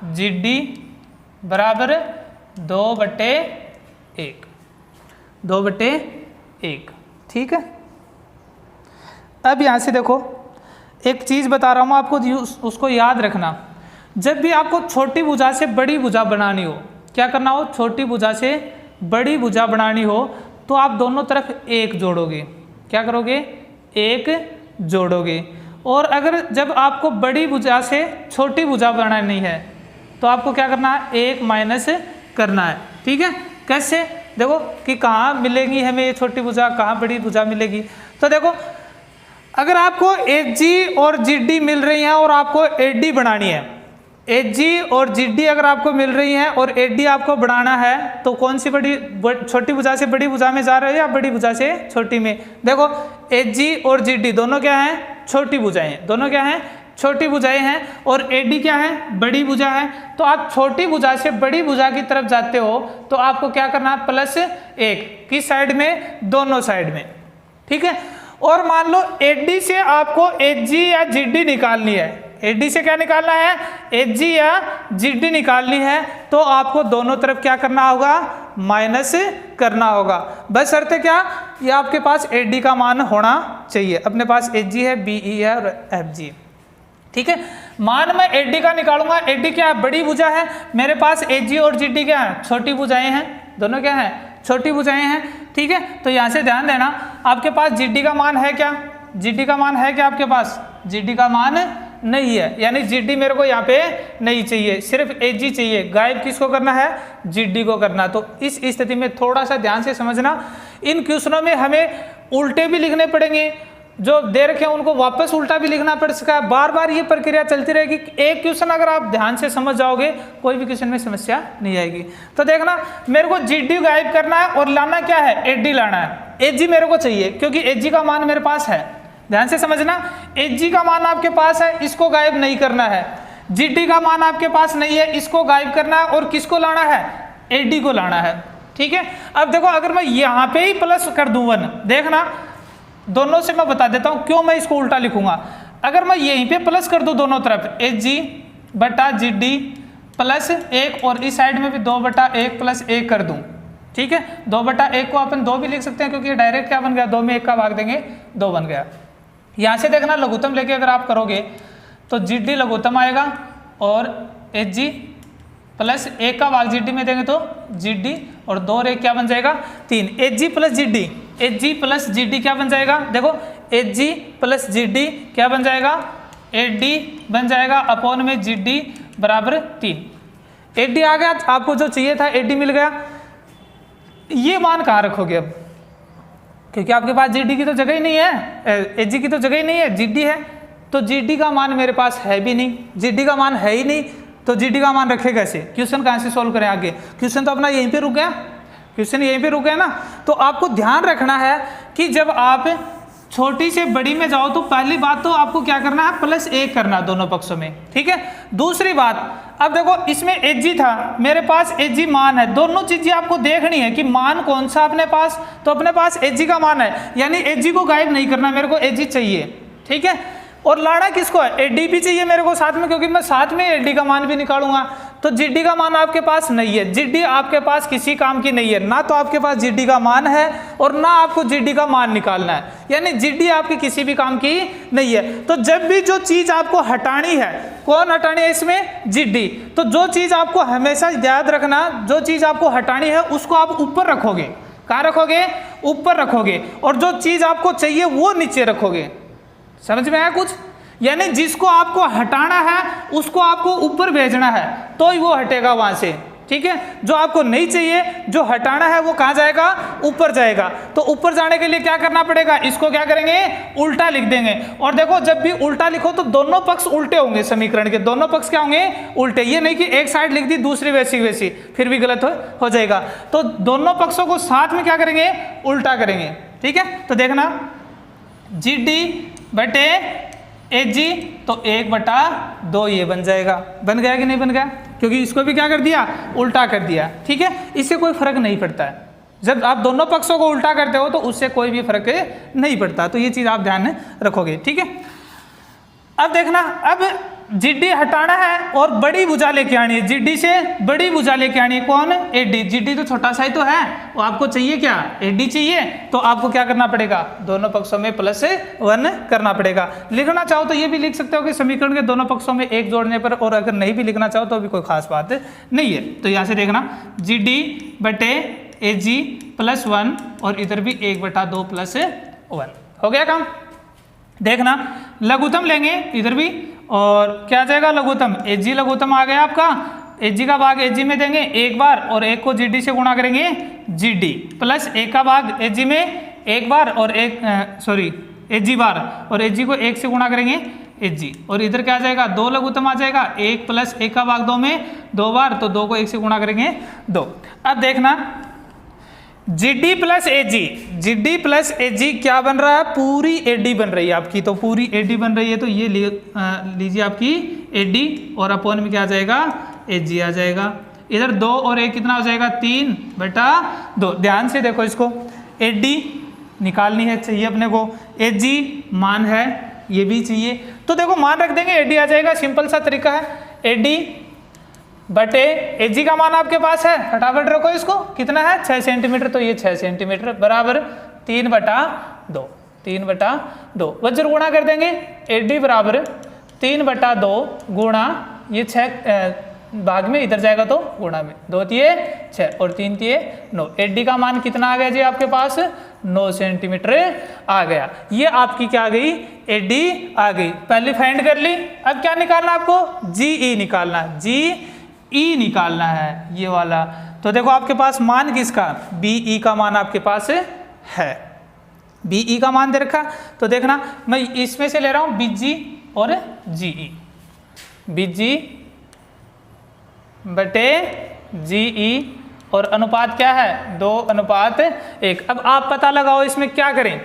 जी डी बराबर 2/1, 2/1। ठीक है, अब यहाँ से देखो एक चीज़ बता रहा हूँ आपको, उसको याद रखना। जब भी आपको छोटी भुजा से बड़ी भुजा बनानी हो, क्या करना हो? छोटी भुजा से बड़ी भुजा बनानी हो तो आप दोनों तरफ 1 जोड़ोगे। क्या करोगे? 1 जोड़ोगे। और अगर जब आपको बड़ी भुजा से छोटी भुजा बनानी है तो आपको क्या करना है? 1 माइनस करना है। ठीक है, कैसे? देखो कि कहाँ मिलेगी हमें ये छोटी भुजा, कहाँ बड़ी भुजा मिलेगी। तो देखो अगर आपको एच जी और जी डी मिल रही हैं और आपको एच डी बनानी है, एच जी और जी डी अगर आपको मिल रही हैं और एच डी आपको बढ़ाना है तो कौन सी छोटी भुजा से बड़ी भुजा में जा रहे हो या बड़ी भुजा से छोटी में? देखो एच जी और जी डी दोनों क्या हैं? छोटी भुजाएं। दोनों क्या हैं? छोटी भुजाएं हैं। और एच डी क्या है? बड़ी भुजा है। तो आप छोटी भुजा से बड़ी भुजा की तरफ जाते हो तो आपको क्या करना है? +1। किस साइड में? दोनों साइड में। ठीक है, और मान लो एच डी से आपको एच जी या जी डी निकालनी है। एच डी से क्या निकालना है? एच जी या जी डी निकालनी है। तो आपको दोनों तरफ क्या करना होगा? माइनस करना होगा। बस शर्त है क्या? ये आपके पास एच डी का मान होना चाहिए। अपने पास एच जी है, बी ई है और एफ जी। ठीक है, मान मैं एच डी का निकालूंगा। एच डी क्या है? बड़ी भुजा है। मेरे पास एच जी और जी डी क्या है? छोटी भुजाएं हैं। दोनों क्या है? छोटी भुजाएं हैं। ठीक है, तो यहाँ से ध्यान देना, आपके पास जी डी का मान है क्या? जी डी का मान है क्या आपके पास? जी डी का मान नहीं है, यानी जी डी मेरे को यहाँ पे नहीं चाहिए, सिर्फ एच जी चाहिए। गायब किसको करना है? जी डी को करना। तो इस स्थिति में थोड़ा सा ध्यान से समझना, इन क्वेश्चनों में हमें उल्टे भी लिखने पड़ेंगे, जो दे रखे हैं उनको वापस उल्टा भी लिखना पड़ सकता है। बार बार ये प्रक्रिया चलती रहेगी। एक क्वेश्चन अगर आप ध्यान से समझ जाओगे कोई भी क्वेश्चन में समस्या नहीं आएगी। तो देखना, मेरे को जी डी गायब करना है और लाना क्या है? एच डी लाना है। एच जी मेरे को चाहिए क्योंकि एच जी का मान मेरे पास है। ध्यान से समझना, एच जी का मान आपके पास है, इसको गायब नहीं करना है। जी डी का मान आपके पास नहीं है, इसको गायब करना है। और किसको लाना है? एच डी को लाना है। ठीक है, अब देखो अगर मैं यहाँ पे ही प्लस कर दूं 1, देखना दोनों से मैं बता देता हूं क्यों मैं इसको उल्टा लिखूंगा। अगर मैं यहीं पे प्लस कर दूं दोनों तरफ, एच जी बटा जी डी +1 और इस साइड में भी 2/1 +1 कर दूं। ठीक है, 2/1 को अपन 2 भी लिख सकते हैं क्योंकि डायरेक्ट क्या बन गया? 2 में 1 का भाग देंगे 2 बन गया। यहाँ से देखना लघुत्तम लेके अगर आप करोगे तो GD लघुत्तम आएगा और HG प्लस 1 का भाग GD में देंगे तो GD और 2 और 1 क्या बन जाएगा 3। HG plus GD, HG plus GD क्या बन जाएगा, देखो HG प्लस GD क्या बन जाएगा, AD बन जाएगा अपॉन में GD बराबर 3। AD आ गया, आपको जो चाहिए था AD मिल गया। ये मान कहाँ रखोगे अब, क्योंकि आपके पास GD की तो जगह ही नहीं है, HG की तो जगह ही नहीं है, GD है, तो GD का मान मेरे पास है भी नहीं, GD का मान है ही नहीं, तो GD का मान रखे कैसे, क्वेश्चन कहाँ से सॉल्व करें आगे, क्वेश्चन तो अपना यहीं पे रुक गया, क्वेश्चन यहीं पे रुक गया ना। तो आपको ध्यान रखना है कि जब आप छोटी से बड़ी में जाओ तो पहली बात तो आपको क्या करना है, +1 करना दोनों पक्षों में, ठीक है। दूसरी बात, अब देखो इसमें HG था, मेरे पास HG मान है, दोनों चीजें आपको देखनी है कि मान कौन सा अपने पास, तो अपने पास HG का मान है, यानी HG को गायब नहीं करना, मेरे को HG चाहिए, ठीक है। और लाना किसको है, AD भी चाहिए मेरे को साथ में, क्योंकि मैं साथ में AD का मान भी निकालूंगा। तो GD का मान आपके पास नहीं है, GD आपके पास किसी काम की नहीं है, ना तो आपके पास GD का मान है और ना आपको GD का मान निकालना है, यानी GD आपकी किसी भी काम की नहीं है। तो जब भी जो चीज आपको हटानी है, कौन हटानी है इसमें, GD, तो जो चीज आपको हमेशा याद रखना, जो चीज आपको हटानी है उसको आप ऊपर रखोगे, कहाँ रखोगे, ऊपर रखोगे, और जो चीज आपको चाहिए वो नीचे रखोगे। समझ में आया कुछ, यानी जिसको आपको हटाना है उसको आपको ऊपर भेजना है तो ही वो हटेगा वहां से, ठीक है। जो आपको नहीं चाहिए, जो हटाना है वो कहाँ जाएगा, ऊपर जाएगा। तो ऊपर जाने के लिए क्या करना पड़ेगा, इसको क्या करेंगे, उल्टा लिख देंगे। और देखो जब भी उल्टा लिखो तो दोनों पक्ष उल्टे होंगे, समीकरण के दोनों पक्ष क्या होंगे, उल्टे। ये नहीं कि एक साइड लिख दी दूसरी वैसी वैसी, फिर भी गलत हो जाएगा। तो दोनों पक्षों को साथ में क्या करेंगे, उल्टा करेंगे, ठीक है। तो देखना GD बटे HG तो 1/2 ये बन जाएगा, बन गया कि नहीं बन गया, क्योंकि इसको भी क्या कर दिया, उल्टा कर दिया, ठीक है। इससे कोई फर्क नहीं पड़ता है, जब आप दोनों पक्षों को उल्टा करते हो तो उससे कोई भी फर्क नहीं पड़ता, तो ये चीज आप ध्यान में रखोगे, ठीक है। अब देखना, अब GD हटाना है और बड़ी भुजा लेके आनी है, GD से बड़ी भुजा लेके आनी है, कौन, AD। GD तो छोटा सा ही तो है, वो आपको चाहिए क्या, AD चाहिए, तो आपको क्या करना पड़ेगा, दोनों पक्षों में +1 करना पड़ेगा। लिखना चाहो तो ये भी लिख सकते हो कि समीकरण के दोनों पक्षों में 1 जोड़ने पर, और अगर नहीं भी लिखना चाहो तो भी कोई खास बात नहीं है। तो यहाँ से देखना GD बटे HG +1 और इधर भी 1/2 +1 हो गया काम। देखना लघुत्तम लेंगे इधर भी, और क्या आ जाएगा, लघुत्तम HG लघुत्तम आ गया आपका, HG का भाग HG में देंगे 1 बार और 1 को GD से गुणा करेंगे, GD प्लस 1 का भाग HG में 1 बार और HG बार, और HG को 1 से गुणा करेंगे HG, और इधर क्या आ जाएगा, 2 लघुत्तम आ जाएगा, 1 प्लस 1 का भाग 2 में 2 बार, तो 2 को 1 से गुणा करेंगे 2। अब देखना GD प्लस AG क्या बन रहा है, पूरी AD बन रही है आपकी, तो पूरी AD बन रही है, तो ये लीजिए आपकी AD और अपॉन में क्या आ जाएगा, HG आ जाएगा। इधर 2 और 1 कितना हो जाएगा, 3/2। ध्यान से देखो, इसको AD निकालनी है, चाहिए अपने को, HG मान है, ये भी चाहिए, तो देखो मान रख देंगे, AD आ जाएगा, सिंपल सा तरीका है। AD बटे HG का मान आपके पास है, फटाफट रखो इसको, कितना है 6 सेंटीमीटर, तो ये 6 सेंटीमीटर बराबर 3/2 वज्र गुणा कर देंगे, AD बराबर 3/2 गुणा ये 6 भाग में इधर जाएगा तो गुणा में, 2 तिये 6 और 3 तिये 9। AD का मान कितना आ गया जी आपके पास, 9 सेंटीमीटर आ गया। ये आपकी क्या आ गई, AD आ गई, पहले फाइंड कर ली। अब क्या निकालना आपको, GE निकालना, GE निकालना है ये वाला। तो देखो आपके पास मान किसका, BE का मान आपके पास है, BE का मान दे रखा। तो देखना मैं इसमें से ले रहा हूं BG और GE, BG बटे GE, और अनुपात क्या है, 2:1। अब आप पता लगाओ इसमें क्या करें,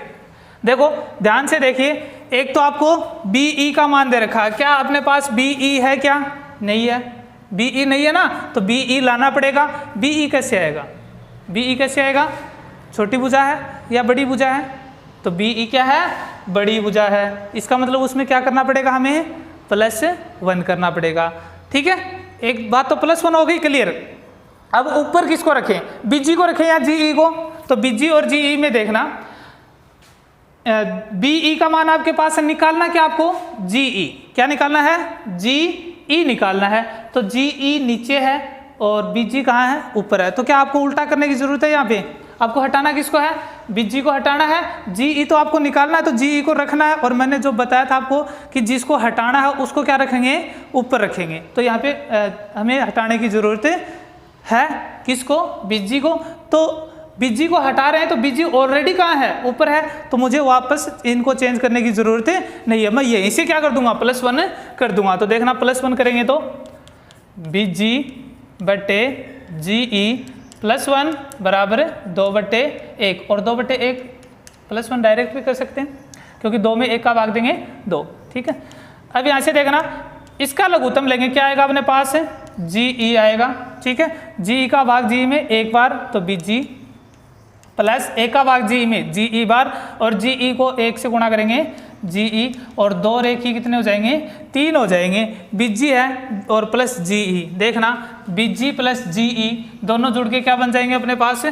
देखो ध्यान से देखिए, एक तो आपको BE का मान दे रखा है, क्या अपने पास BE है, क्या नहीं है, BE नहीं है ना, तो BE लाना पड़ेगा। BE कैसे आएगा, BE कैसे आएगा, छोटी भुजा है या बड़ी भुजा है, तो BE क्या है, बड़ी भुजा है, इसका मतलब उसमें क्या करना पड़ेगा, हमें +1 करना पड़ेगा, ठीक है। एक बात तो +1 हो गई क्लियर। अब ऊपर किसको रखें, BG को रखें या GE को, तो BG और GE में देखना BE का मान आपके पास है, निकालना क्या आपको GE, क्या निकालना है GE निकालना है। तो GE नीचे है और BG कहाँ है ऊपर है, तो क्या आपको उल्टा करने की जरूरत है, यहाँ पे आपको हटाना किसको है BG को हटाना है, GE तो आपको निकालना है तो GE को रखना है। और मैंने जो बताया था आपको कि जिसको हटाना है उसको क्या रखेंगे ऊपर रखेंगे, तो यहाँ पे हमें हटाने की जरूरत है किसको BG को। तो BG को हटा रहे हैं तो BG ऑलरेडी कहाँ है ऊपर है, तो मुझे वापस इनको चेंज करने की जरूरत नहीं है, मैं यहीं से क्या कर दूंगा +1 कर दूंगा। तो देखना +1 करेंगे तो BG बटे GE +1 बराबर 2/1 और 2/1 +1 डायरेक्ट भी कर सकते हैं क्योंकि 2 में 1 का भाग देंगे 2, ठीक है। अब यहाँ से देखना इसका लघुत्तम लेंगे, क्या आएगा अपने पास GE आएगा, ठीक है। GE का भाग GE में एक बार तो BG प्लस 1 का भाग GE में GE बार, और GE को 1 से गुणा करेंगे GE, और 2 रेखी कितने हो जाएंगे 3 हो जाएंगे। BG है और प्लस GE, देखना BG प्लस GE दोनों जुड़ के क्या बन जाएंगे अपने पास,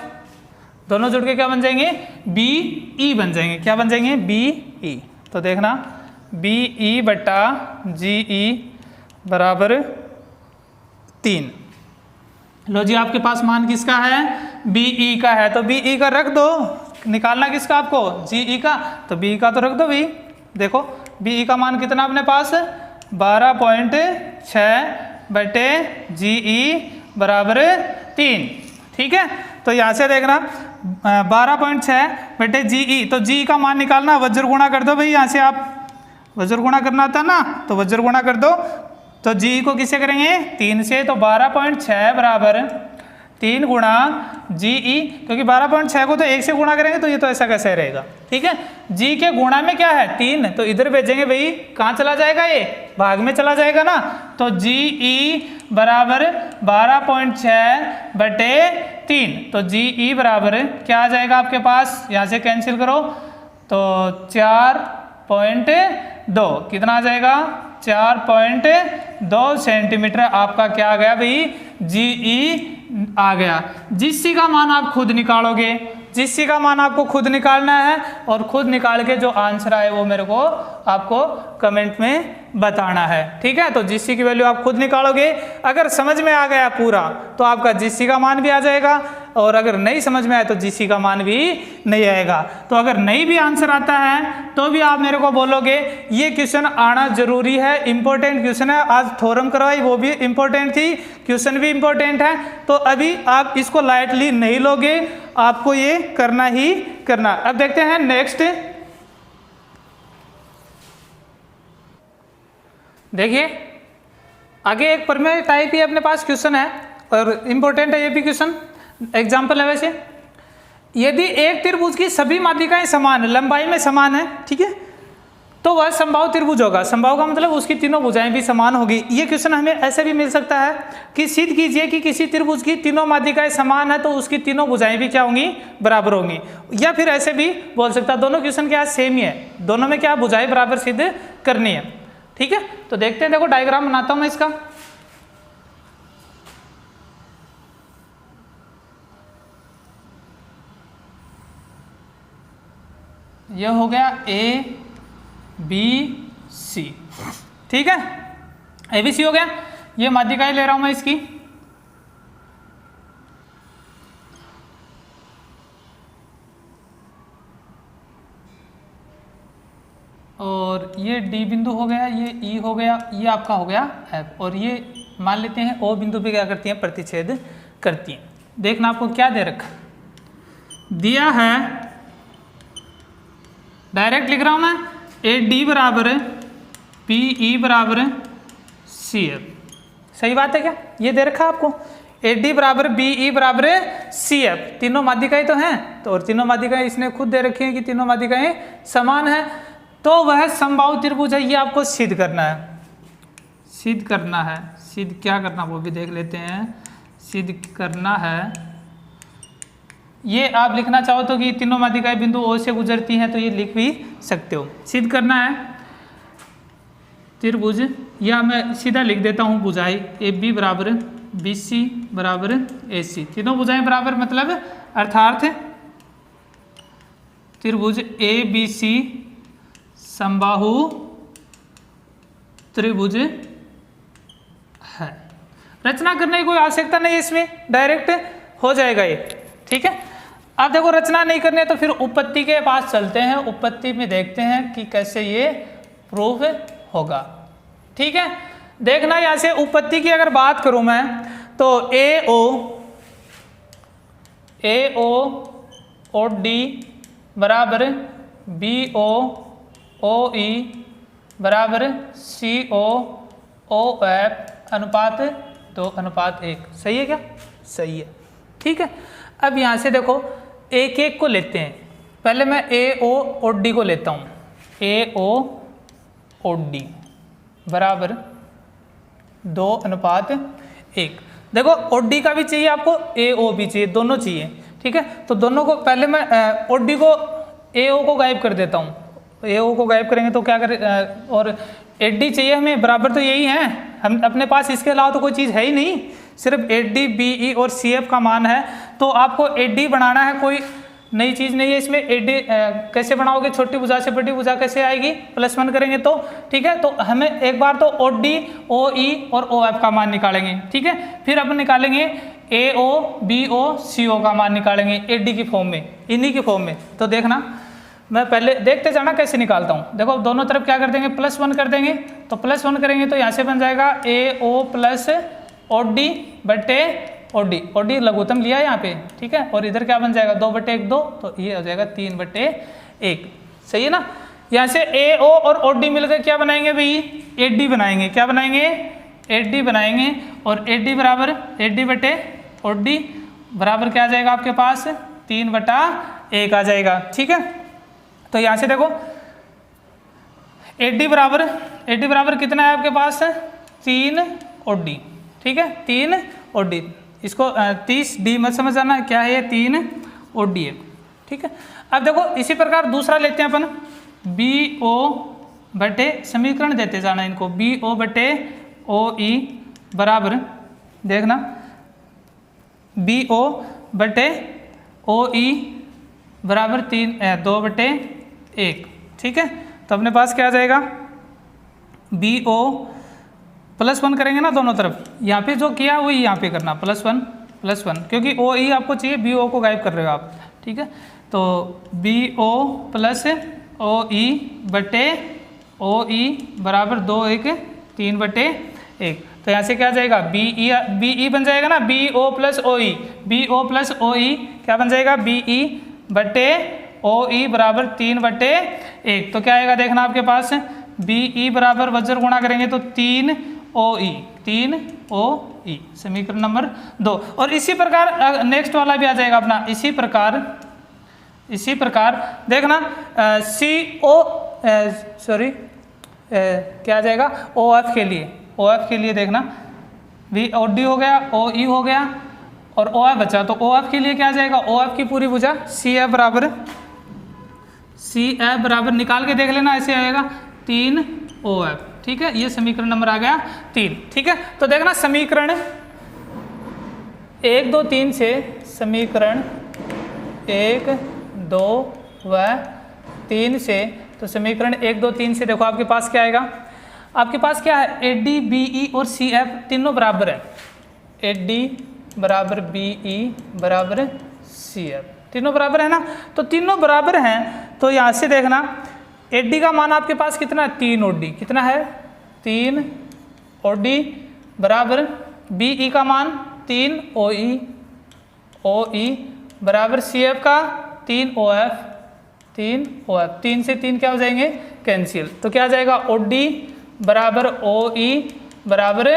दोनों जुड़ के क्या बन जाएंगे BE बन जाएंगे, क्या बन जाएंगे BE। तो देखना BE बटा GE बराबर 3। लो जी आपके पास मान किसका है BE का है, तो BE का रख दो, निकालना किसका आपको GE का, तो BE का तो रख दो भाई। देखो BE का मान कितना अपने पास 12.6 बटे GE बराबर 3, ठीक है। तो यहाँ से देखना 12.6 बटे GE, तो GE का मान निकालना, वज्र गुणा कर दो भाई, यहाँ से आप वज्र गुणा करना था ना, तो वज्र गुणा कर दो। तो GE को किससे करेंगे 3 से, तो 12.6 बराबर 3 गुणा GE, क्योंकि 12.6 को तो 1 से गुणा करेंगे तो ये तो ऐसा कैसे रहेगा, ठीक है। G के गुणा में क्या है 3, तो इधर भेजेंगे भाई, कहाँ चला जाएगा ये भाग में चला जाएगा ना, तो GE बराबर 12.6 बटे 3, तो GE बराबर क्या आ जाएगा आपके पास, यहाँ से कैंसिल करो तो 4.2 कितना आ जाएगा 4.2 सेंटीमीटर आपका क्या आ गया भाई GE आ गया। GC का मान आप खुद निकालोगे, GC का मान आपको खुद निकालना है, और खुद निकाल के जो आंसर आए वो मेरे को आपको कमेंट में बताना है, ठीक है। तो GC की वैल्यू आप खुद निकालोगे, अगर समझ में आ गया पूरा तो आपका GC का मान भी आ जाएगा, और अगर नहीं समझ में आए तो GC का मान भी नहीं आएगा। तो अगर नहीं भी आंसर आता है तो भी आप मेरे को बोलोगे ये क्वेश्चन आना जरूरी है, इंपॉर्टेंट क्वेश्चन है, आज थ्योरम करवाई वो भी इंपॉर्टेंट थी, क्वेश्चन भी इंपॉर्टेंट है, तो अभी आप इसको लाइटली नहीं लोगे, आपको ये करना ही करना। अब देखते हैं नेक्स्ट, देखिए आगे एक परमेय टाइप ही अपने पास क्वेश्चन है और इंपॉर्टेंट है ये भी क्वेश्चन, एग्जाम्पल है वैसे। यदि एक त्रिभुज की सभी माध्यिकाएं समान लंबाई में समान है, ठीक है, तो वह समबाहु त्रिभुज होगा। समबाहु का मतलब उसकी तीनों भुजाएं भी समान होगी। ये क्वेश्चन हमें ऐसे भी मिल सकता है कि सिद्ध कीजिए कि किसी त्रिभुज की तीनों माध्यिकाएं समान है तो उसकी तीनों भुजाएं भी क्या होंगी बराबर होंगी। या फिर ऐसे भी बोल सकता है दोनों क्वेश्चन क्या सेम ही है, दोनों में क्या भुजाएं बराबर सिद्ध करनी है, ठीक है। तो देखते हैं, देखो डायग्राम बनाता हूं मैं इसका। यह हो गया ABC, ठीक है, ABC हो गया। ये माध्यिकाएं ले रहा हूं मैं इसकी, और ये D बिंदु हो गया, ये E हो गया, ये आपका हो गया F, और ये मान लेते हैं O बिंदु पे क्या करती हैं प्रतिच्छेद करती हैं। देखना आपको क्या दे रखा दिया है, डायरेक्ट लिख रहा हूं मैं, AD बराबर PE बराबर CF, सही बात है क्या, ये दे रखा आपको AD बराबर BE बराबर CF, तीनों माध्यिकाएं तो हैं, तो और तीनों माध्यिकाएं इसने खुद दे रखी हैं कि तीनों माध्यिकाएं समान है, तो वह समबाहु त्रिभुज है, ये आपको सिद्ध करना है, सिद्ध करना है। सिद्ध क्या करना वो भी देख लेते हैं, सिद्ध करना है। ये आप लिखना चाहो तो कि तीनों माध्यिकाएं बिंदु O से गुजरती हैं, तो ये लिख भी सकते हो। सिद्ध करना है त्रिभुज, या मैं सीधा लिख देता हूँ भुजाएं AB बराबर BC बराबर AC, तीनों भुजाएं बराबर मतलब अर्थात त्रिभुज ABC समबाहु त्रिभुज है। रचना करने की कोई आवश्यकता नहीं है, इसमें डायरेक्ट हो जाएगा ये। ठीक है, अब देखो रचना नहीं करनी है तो फिर उपपत्ति के पास चलते हैं, उपपत्ति में देखते हैं कि कैसे ये प्रूफ होगा। ठीक है, देखना यहां से उपपत्ति की अगर बात करूं मैं तो AO OD बराबर BO OE बराबर CO OF अनुपात 2:1। सही है क्या? सही है। ठीक है, अब यहाँ से देखो एक एक को लेते हैं। पहले मैं AO OD को लेता हूँ। AO OD बराबर 2:1। देखो OD का भी चाहिए आपको, AO भी चाहिए, दोनों चाहिए। ठीक है, तो दोनों को पहले मैं OD को AO को गायब कर देता हूँ। AO को गायब करेंगे तो क्या करें, और AD चाहिए हमें, बराबर तो यही है, हम अपने पास इसके अलावा तो कोई चीज़ है ही नहीं, सिर्फ AD BE और CF का मान है। तो आपको AD बनाना है, कोई नई चीज़ नहीं है इसमें। AD कैसे बनाओगे, छोटी भुजा से बड़ी भुजा कैसे आएगी, +1 करेंगे तो। ठीक है, तो हमें एक बार तो OD OE और OF का मान निकालेंगे। ठीक है, फिर अपन निकालेंगे AO BO CO का मान निकालेंगे AD की फॉर्म में, इन्हीं की फॉर्म में। तो देखना, मैं पहले देखते जाना कैसे निकालता हूँ। देखो दोनों तरफ क्या कर देंगे, +1 कर देंगे। तो +1 करेंगे तो यहाँ से बन जाएगा AO प्लस OD बटे OD लघुत्तम लिया है यहाँ पे। ठीक है, और इधर क्या बन जाएगा 2/1 2, तो ये हो जाएगा 3/1। सही है ना। यहाँ से AO और OD मिलकर क्या बनाएंगे भाई, AD बनाएंगे। क्या बनाएंगे, AD बनाएंगे। और AD बराबर AD बटे OD बराबर क्या आ जाएगा आपके पास, 3/1 आ जाएगा। ठीक है, तो यहाँ से देखो AD बराबर कितना है आपके पास, 3 OD। ठीक है, 3 OD, इसको 30D मत समझ जाना, क्या है ये 3 OD है। ठीक है, अब देखो इसी प्रकार दूसरा लेते हैं अपन, BO बटे, समीकरण देते जाना इनको, BO बटे OE बराबर, देखना BO बटे OE बराबर 2/1। ठीक है, तो अपने पास क्या आ जाएगा, BO +1 करेंगे ना दोनों तरफ, यहाँ पे जो किया वही यहाँ पे करना, +1 क्योंकि OE आपको चाहिए, BO को गायब कर रहे हो आप। ठीक है, तो BO प्लस OE बटे OE बराबर 3/1। तो यहाँ से क्या आ जाएगा, BE बन जाएगा ना, BO प्लस OE क्या बन जाएगा, BE बटे OE बराबर 3/1। तो क्या आएगा देखना आपके पास, BE बराबर वज्र गुणा करेंगे तो 3OE, समीकरण नंबर 2। और इसी प्रकार नेक्स्ट वाला भी आ जाएगा अपना, इसी प्रकार देखना क्या आ जाएगा, OF के लिए देखना, OD हो गया, OE हो गया और OF बचा। तो OF के लिए क्या आ जाएगा, OF की पूरी भुजा CF बराबर निकाल के देख लेना, ऐसे आएगा 3OF। ठीक है, ये समीकरण नंबर आ गया 3। ठीक है, तो देखना समीकरण 1 2 3 से, समीकरण 1 2 व 3 से, तो समीकरण 1 2 3 से देखो आपके पास क्या आएगा, आपके पास क्या है, AD BE और CF तीनों बराबर है, AD बराबर BE बराबर CF, तीनों बराबर है ना। तो तीनों बराबर हैं, तो यहाँ से देखना AD का मान आपके पास कितना है, 3 OD, कितना है 3 OD बराबर BE का मान 3 OE बराबर CF का 3 OF। 3 से 3 क्या हो जाएंगे, कैंसिल। तो क्या आ जाएगा, OD बराबर OE बराबर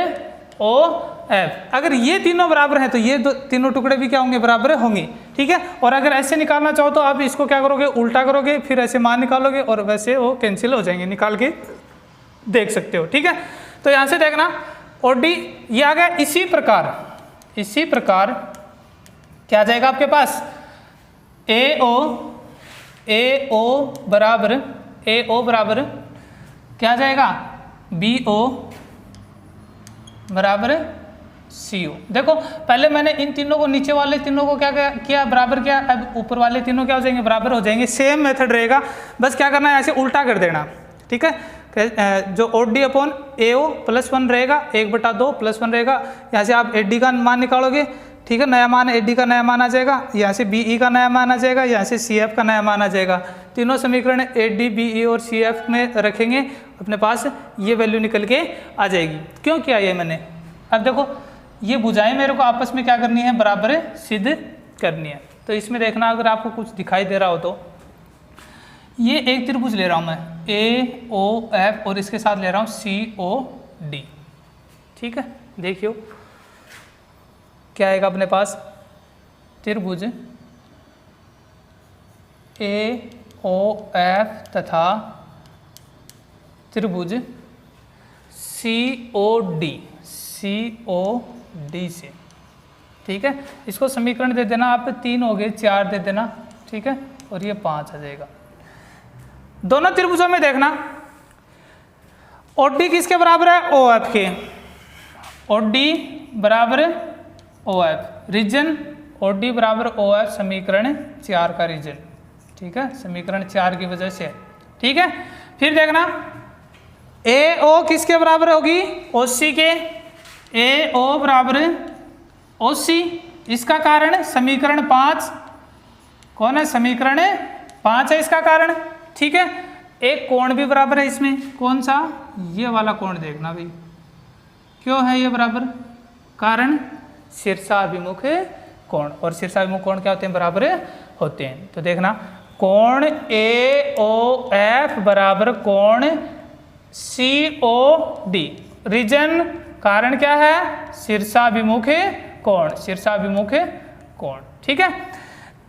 OF। अगर ये तीनों बराबर हैं तो ये तीनों टुकड़े भी क्या होंगे, बराबर होंगे। ठीक है, और अगर ऐसे निकालना चाहो तो आप इसको क्या करोगे, उल्टा करोगे, फिर ऐसे मान निकालोगे और वैसे वो कैंसिल हो जाएंगे, निकाल के देख सकते हो। ठीक है, तो यहाँ से देखना OD ये आ गया। इसी प्रकार क्या आ जाएगा आपके पास, AO बराबर क्या आ जाएगा, BO बराबर CO। देखो पहले मैंने इन तीनों को, नीचे वाले तीनों को क्या किया, बराबर किया। अब ऊपर वाले तीनों क्या हो जाएंगे, बराबर हो जाएंगे। सेम मेथड रहेगा, बस क्या करना है, ऐसे उल्टा कर देना, ठीक है। जो OD अपॉन AO +1 रहेगा, 1/2 +1 रहेगा। यहाँ से आप AD का मान निकालोगे, ठीक है, नया मान AD का नया मान आ जाएगा, यहाँ से BE का नया मान आ जाएगा, यहाँ से CF का नया मान आ जाएगा। तीनों समीकरण AD, BE और CF में रखेंगे, अपने पास ये वैल्यू निकल के आ जाएगी। क्यों किया ये मैंने, अब देखो ये भुजाएं मेरे को आपस में क्या करनी है, बराबर सिद्ध करनी है। तो इसमें देखना, अगर आपको कुछ दिखाई दे रहा हो तो ये एक त्रिभुज ले रहा हूँ मैं, AOF, और इसके साथ ले रहा हूँ COD, ठीक है। देखियो क्या आएगा अपने पास, त्रिभुज AOF तथा त्रिभुज COD से, ठीक है। इसको समीकरण दे देना आप, 3 हो गए, 4 दे देना, ठीक है, और ये 5 आ जाएगा। दोनों त्रिभुजों में देखना OD किसके बराबर है, OF के। OD बराबर OF, रीजन OD बराबर OF समीकरण 4 का रीजन, ठीक है, समीकरण 4 की वजह से, ठीक है। फिर देखना AO किसके बराबर होगी, OC के। AO बराबर OC, इसका कारण समीकरण 5 कौन है, समीकरण 5 है इसका कारण, ठीक है। एक कोण भी बराबर है इसमें, कौन सा, ये वाला कोण देखना भाई, क्यों है ये बराबर, कारण शीर्षाभिमुख कोण, और शीर्षाभिमुख कोण क्या होते हैं, बराबर होते हैं। तो देखना कोण AOF बराबर कोण COD, रीजन कारण क्या है, शीर्षाभिमुख कोण, शीर्षाभिमुख कोण, ठीक है।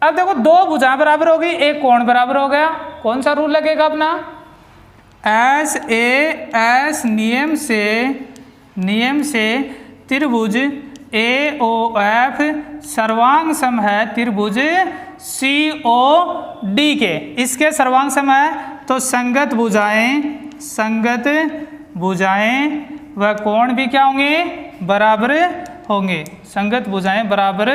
अब देखो दो भुजाएं बराबर हो गई, एक कोण बराबर हो गया, कौन सा रूल लगेगा अपना, SAS नियम से त्रिभुज AOF सर्वांग सम है त्रिभुज COD के, इसके सर्वांग सम है, तो संगत भुजाएं व कोण भी क्या होंगे, बराबर होंगे, संगत भुजाएं बराबर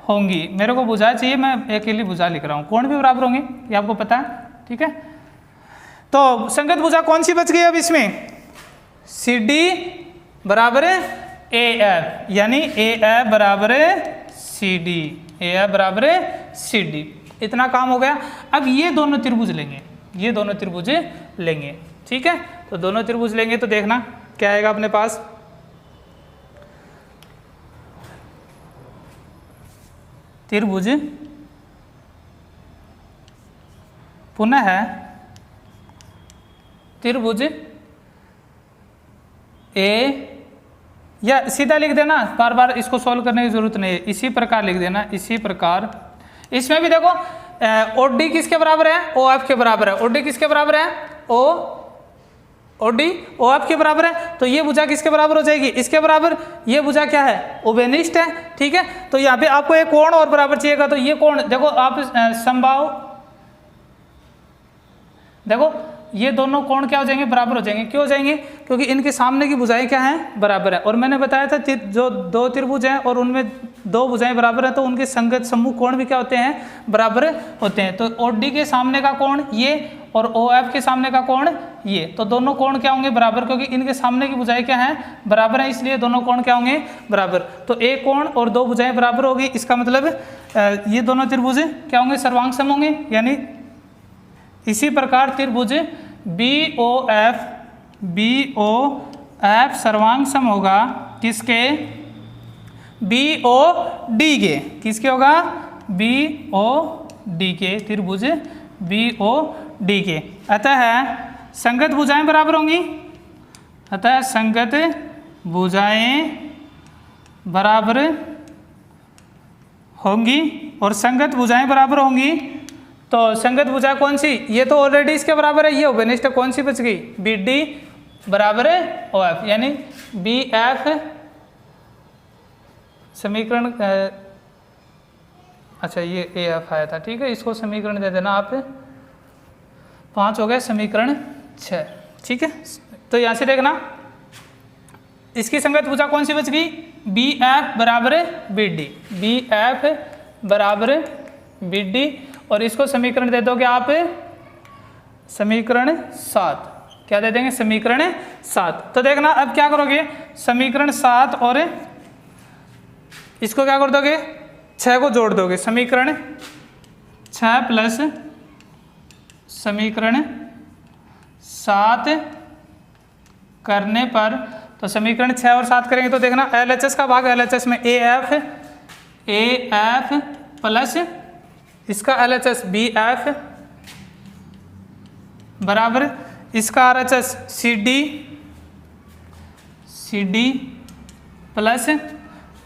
होंगी। मेरे को भुजा चाहिए, मैं अकेली भुजा लिख रहा हूँ, कोण भी बराबर होंगे, ये आपको पता है, ठीक है। तो संगत भुजा कौन सी बच गई अब इसमें, CD बराबर AF, यानी AF बराबर CD, AF बराबर CD, इतना काम हो गया। अब ये दोनों त्रिभुज लेंगे, ये दोनों त्रिभुज लेंगे, ठीक है। तो दोनों त्रिभुज लेंगे तो देखना क्या आएगा अपने पास, त्रिभुज पुनः है त्रिभुज A, या सीधा लिख देना, बार बार इसको सॉल्व करने की जरूरत नहीं है, इसी प्रकार लिख देना, इसी प्रकार। इसमें भी देखो OD किसके बराबर है, OF के बराबर है। OD किसके बराबर है, OD OF के बराबर है, तो ये भुजा किसके बराबर हो जाएगी, इसके बराबर। ये भुजा क्या है, उभयनिष्ठ है, ठीक है। तो यहाँ पे आपको एक कोण और बराबर चाहिएगा, तो ये कोण देखो आप समबाहु, देखो ये दोनों कोण क्या हो जाएंगे, बराबर हो जाएंगे। क्यों हो जाएंगे, क्योंकि इनके सामने की भुजाएं क्या हैं, बराबर है। और मैंने बताया था जो दो त्रिभुज हैं और उनमें दो भुजाएं बराबर हैं, तो उनके संगत समूह कोण भी क्या होते हैं, बराबर होते हैं। तो OD के सामने का कोण ये और OF के सामने का कोण ये, तो दोनों कोण क्या होंगे, बराबर, क्योंकि इनके सामने की भुजाएं क्या हैं, बराबर हैं, इसलिए दोनों कोण क्या होंगे, बराबर। तो एक कोण और दो भुजाएं बराबर होगी, इसका मतलब ये दोनों त्रिभुज क्या होंगे, सर्वांग सम होंगे। यानी इसी प्रकार त्रिभुज BOF सर्वांग सम होगा किसके, BOD के, किसके होगा, BOD के, त्रिभुज BOD के। अतः संगत भुजाएं बराबर होंगी, अतः संगत भुजाएं बराबर होंगी, और संगत भुजाएं बराबर होंगी तो संगत भुजा कौन सी, ये तो ऑलरेडी इसके बराबर है, ये उभयनिष्ठ कौन सी बच गई, BD बराबर OF, यानी BF समीकरण, अच्छा ये AF आया था, ठीक है, इसको समीकरण दे देना आप, 5 हो गए, समीकरण 6, ठीक है। तो यहाँ से देखना इसकी संगत भुजा कौन सी बच गई, बी एफ बराबर बी डी, बी एफ बराबर बी डी, और इसको समीकरण दे दोगे आप समीकरण 7। क्या दे देंगे? समीकरण 7। तो देखना अब क्या करोगे, समीकरण 7 और इसको क्या कर दोगे, 6 को जोड़ दोगे। समीकरण 6 प्लस समीकरण 7 करने पर, तो समीकरण 6 और 7 करेंगे तो देखना LHS का भाग LHS में ए एफ प्लस इसका LHS बी एफ बराबर इसका RHS सी डी प्लस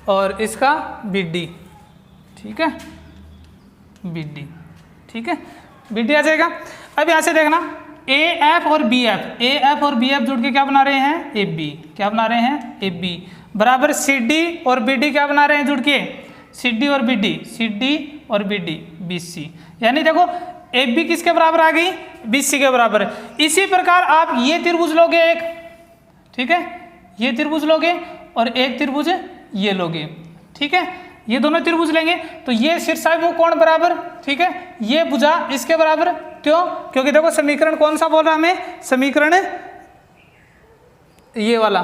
और इसका बी डी। ठीक है, बी डी, ठीक है, बी डी आ जाएगा। अब यहाँ से देखना ए एफ और बी एफ जुड़ के क्या बना रहे हैं? A B. क्या बना रहे हैं? ए बी बराबर सी डी और बी डी क्या बना रहे हैं जुड़ के? सी डी और बी डी बी सी। यानी देखो ए बी किसके बराबर आ गई? बी सी के बराबर। इसी प्रकार आप ये त्रिभुज लोगे एक, ठीक है, ये त्रिभुज लोगे और एक त्रिभुज ये लोगे, ठीक है, ये दोनों त्रिभुज लेंगे तो ये शीर्षाभिमुख कोण बराबर, ठीक है, ये भुजा इसके बराबर। क्यों? क्योंकि देखो समीकरण कौन सा बोल रहा है हमें? समीकरण ये वाला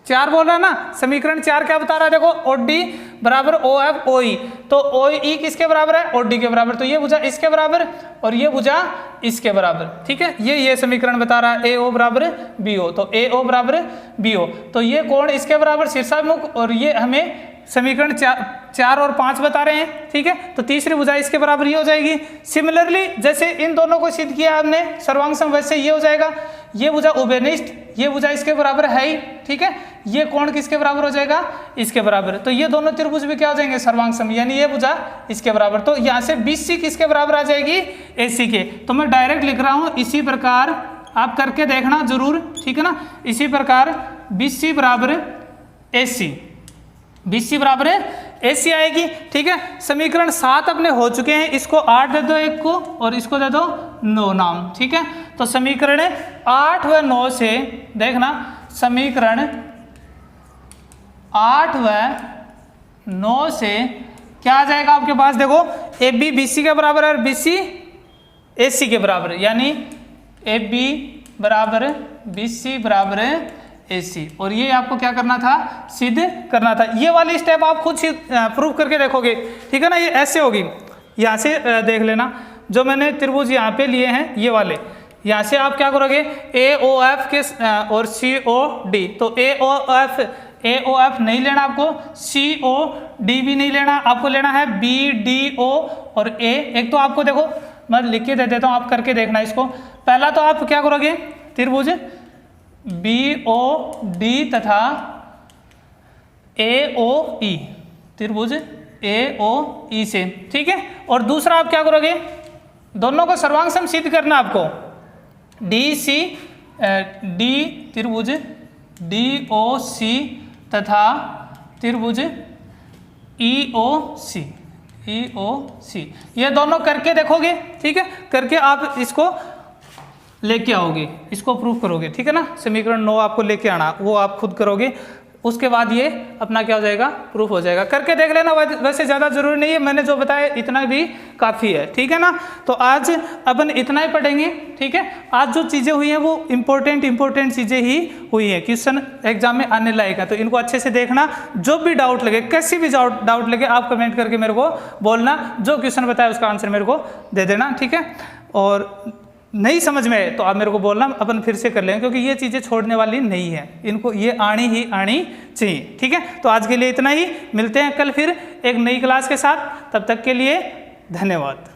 4 बोल रहा है ना। समीकरण 4 क्या बता रहा है? देखो ओ डी बराबर ओ एफ ओ ई, तो ओ ई किसके बराबर है? ओ डी के बराबर। तो ये भुजा इसके बराबर और ये भुजा इसके बराबर, ठीक है, ये समीकरण बता रहा है ए ओ बराबर बी ओ। तो ए ओ बराबर बी ओ, तो ये कोण इसके बराबर शीर्षाभिमुख, और ये हमें समीकरण 4 और 5 बता रहे हैं, ठीक है। तो तीसरी भुजा इसके बराबर ये हो जाएगी। सिमिलरली जैसे इन दोनों को सिद्ध किया हमने सर्वांग सम, वैसे ये हो जाएगा। ये भुजा उभयनिष्ठ, ये भुजा इसके बराबर है ही, ठीक है, ये कोण किसके बराबर हो जाएगा? इसके बराबर। तो ये दोनों त्रिभुज भी क्या हो जाएंगे? सर्वांग सम, यानी ये भुजा इसके बराबर। तो यहाँ से BC किसके बराबर आ जाएगी? AC के। तो मैं डायरेक्ट लिख रहा हूँ, इसी प्रकार आप करके देखना जरूर, ठीक है ना। इसी प्रकार BC बराबर AC, BC बराबर AC आएगी, ठीक है। समीकरण 7 अपने हो चुके हैं, इसको 8 दे दो एक को और इसको दे दो 9 नाम, ठीक है। तो समीकरण 8 व 9 से देखना, समीकरण 8 व 9 से क्या आ जाएगा आपके पास? देखो AB BC के बराबर है और BC AC के बराबर, यानी AB बराबर BC बराबर AC, और ये आपको क्या करना था? सिद्ध करना था। ये वाली स्टेप आप खुद प्रूव करके देखोगे, ठीक है ना। ये ऐसे होगी, यहाँ से देख लेना, जो मैंने त्रिभुज यहाँ पे लिए हैं ये वाले, यहाँ से आप क्या करोगे? AOF के और COD। तो AOF नहीं लेना आपको, COD भी नहीं लेना, आपको लेना है BDO और A। एक तो आपको देखो मैं लिख के दे देता हूँ, आप करके देखना इसको। पहला तो आप क्या करोगे? त्रिभुज BOD तथा AOE, त्रिभुज AOE से, ठीक है। और दूसरा आप क्या करोगे? दोनों को सर्वांग सम सिद्ध करना आपको। D त्रिभुज DOC तथा त्रिभुज EOC, ये दोनों करके देखोगे, ठीक है। करके आप इसको लेके आओगे, इसको प्रूफ करोगे, ठीक है ना। समीकरण 9 आपको लेके आना, वो आप खुद करोगे, उसके बाद ये अपना क्या हो जाएगा? प्रूफ हो जाएगा। करके देख लेना, वैसे ज़्यादा जरूरी नहीं है, मैंने जो बताया इतना भी काफ़ी है, ठीक है ना। तो आज अपन इतना ही पढ़ेंगे, ठीक है। आज जो चीज़ें हुई हैं वो इम्पोर्टेंट चीज़ें ही हुई हैं, क्वेश्चन एग्जाम में आने लायक है, तो इनको अच्छे से देखना। जो भी डाउट लगे, कैसी भी डाउट लगे, आप कमेंट करके मेरे को बोलना, जो क्वेश्चन बताया उसका आंसर मेरे को दे देना, ठीक है। और नहीं समझ में आए तो आप मेरे को बोलना, अपन फिर से कर लेंगे, क्योंकि ये चीज़ें छोड़ने वाली नहीं है, इनको ये आनी ही आनी चाहिए, ठीक है। तो आज के लिए इतना ही, मिलते हैं कल फिर एक नई क्लास के साथ, तब तक के लिए धन्यवाद।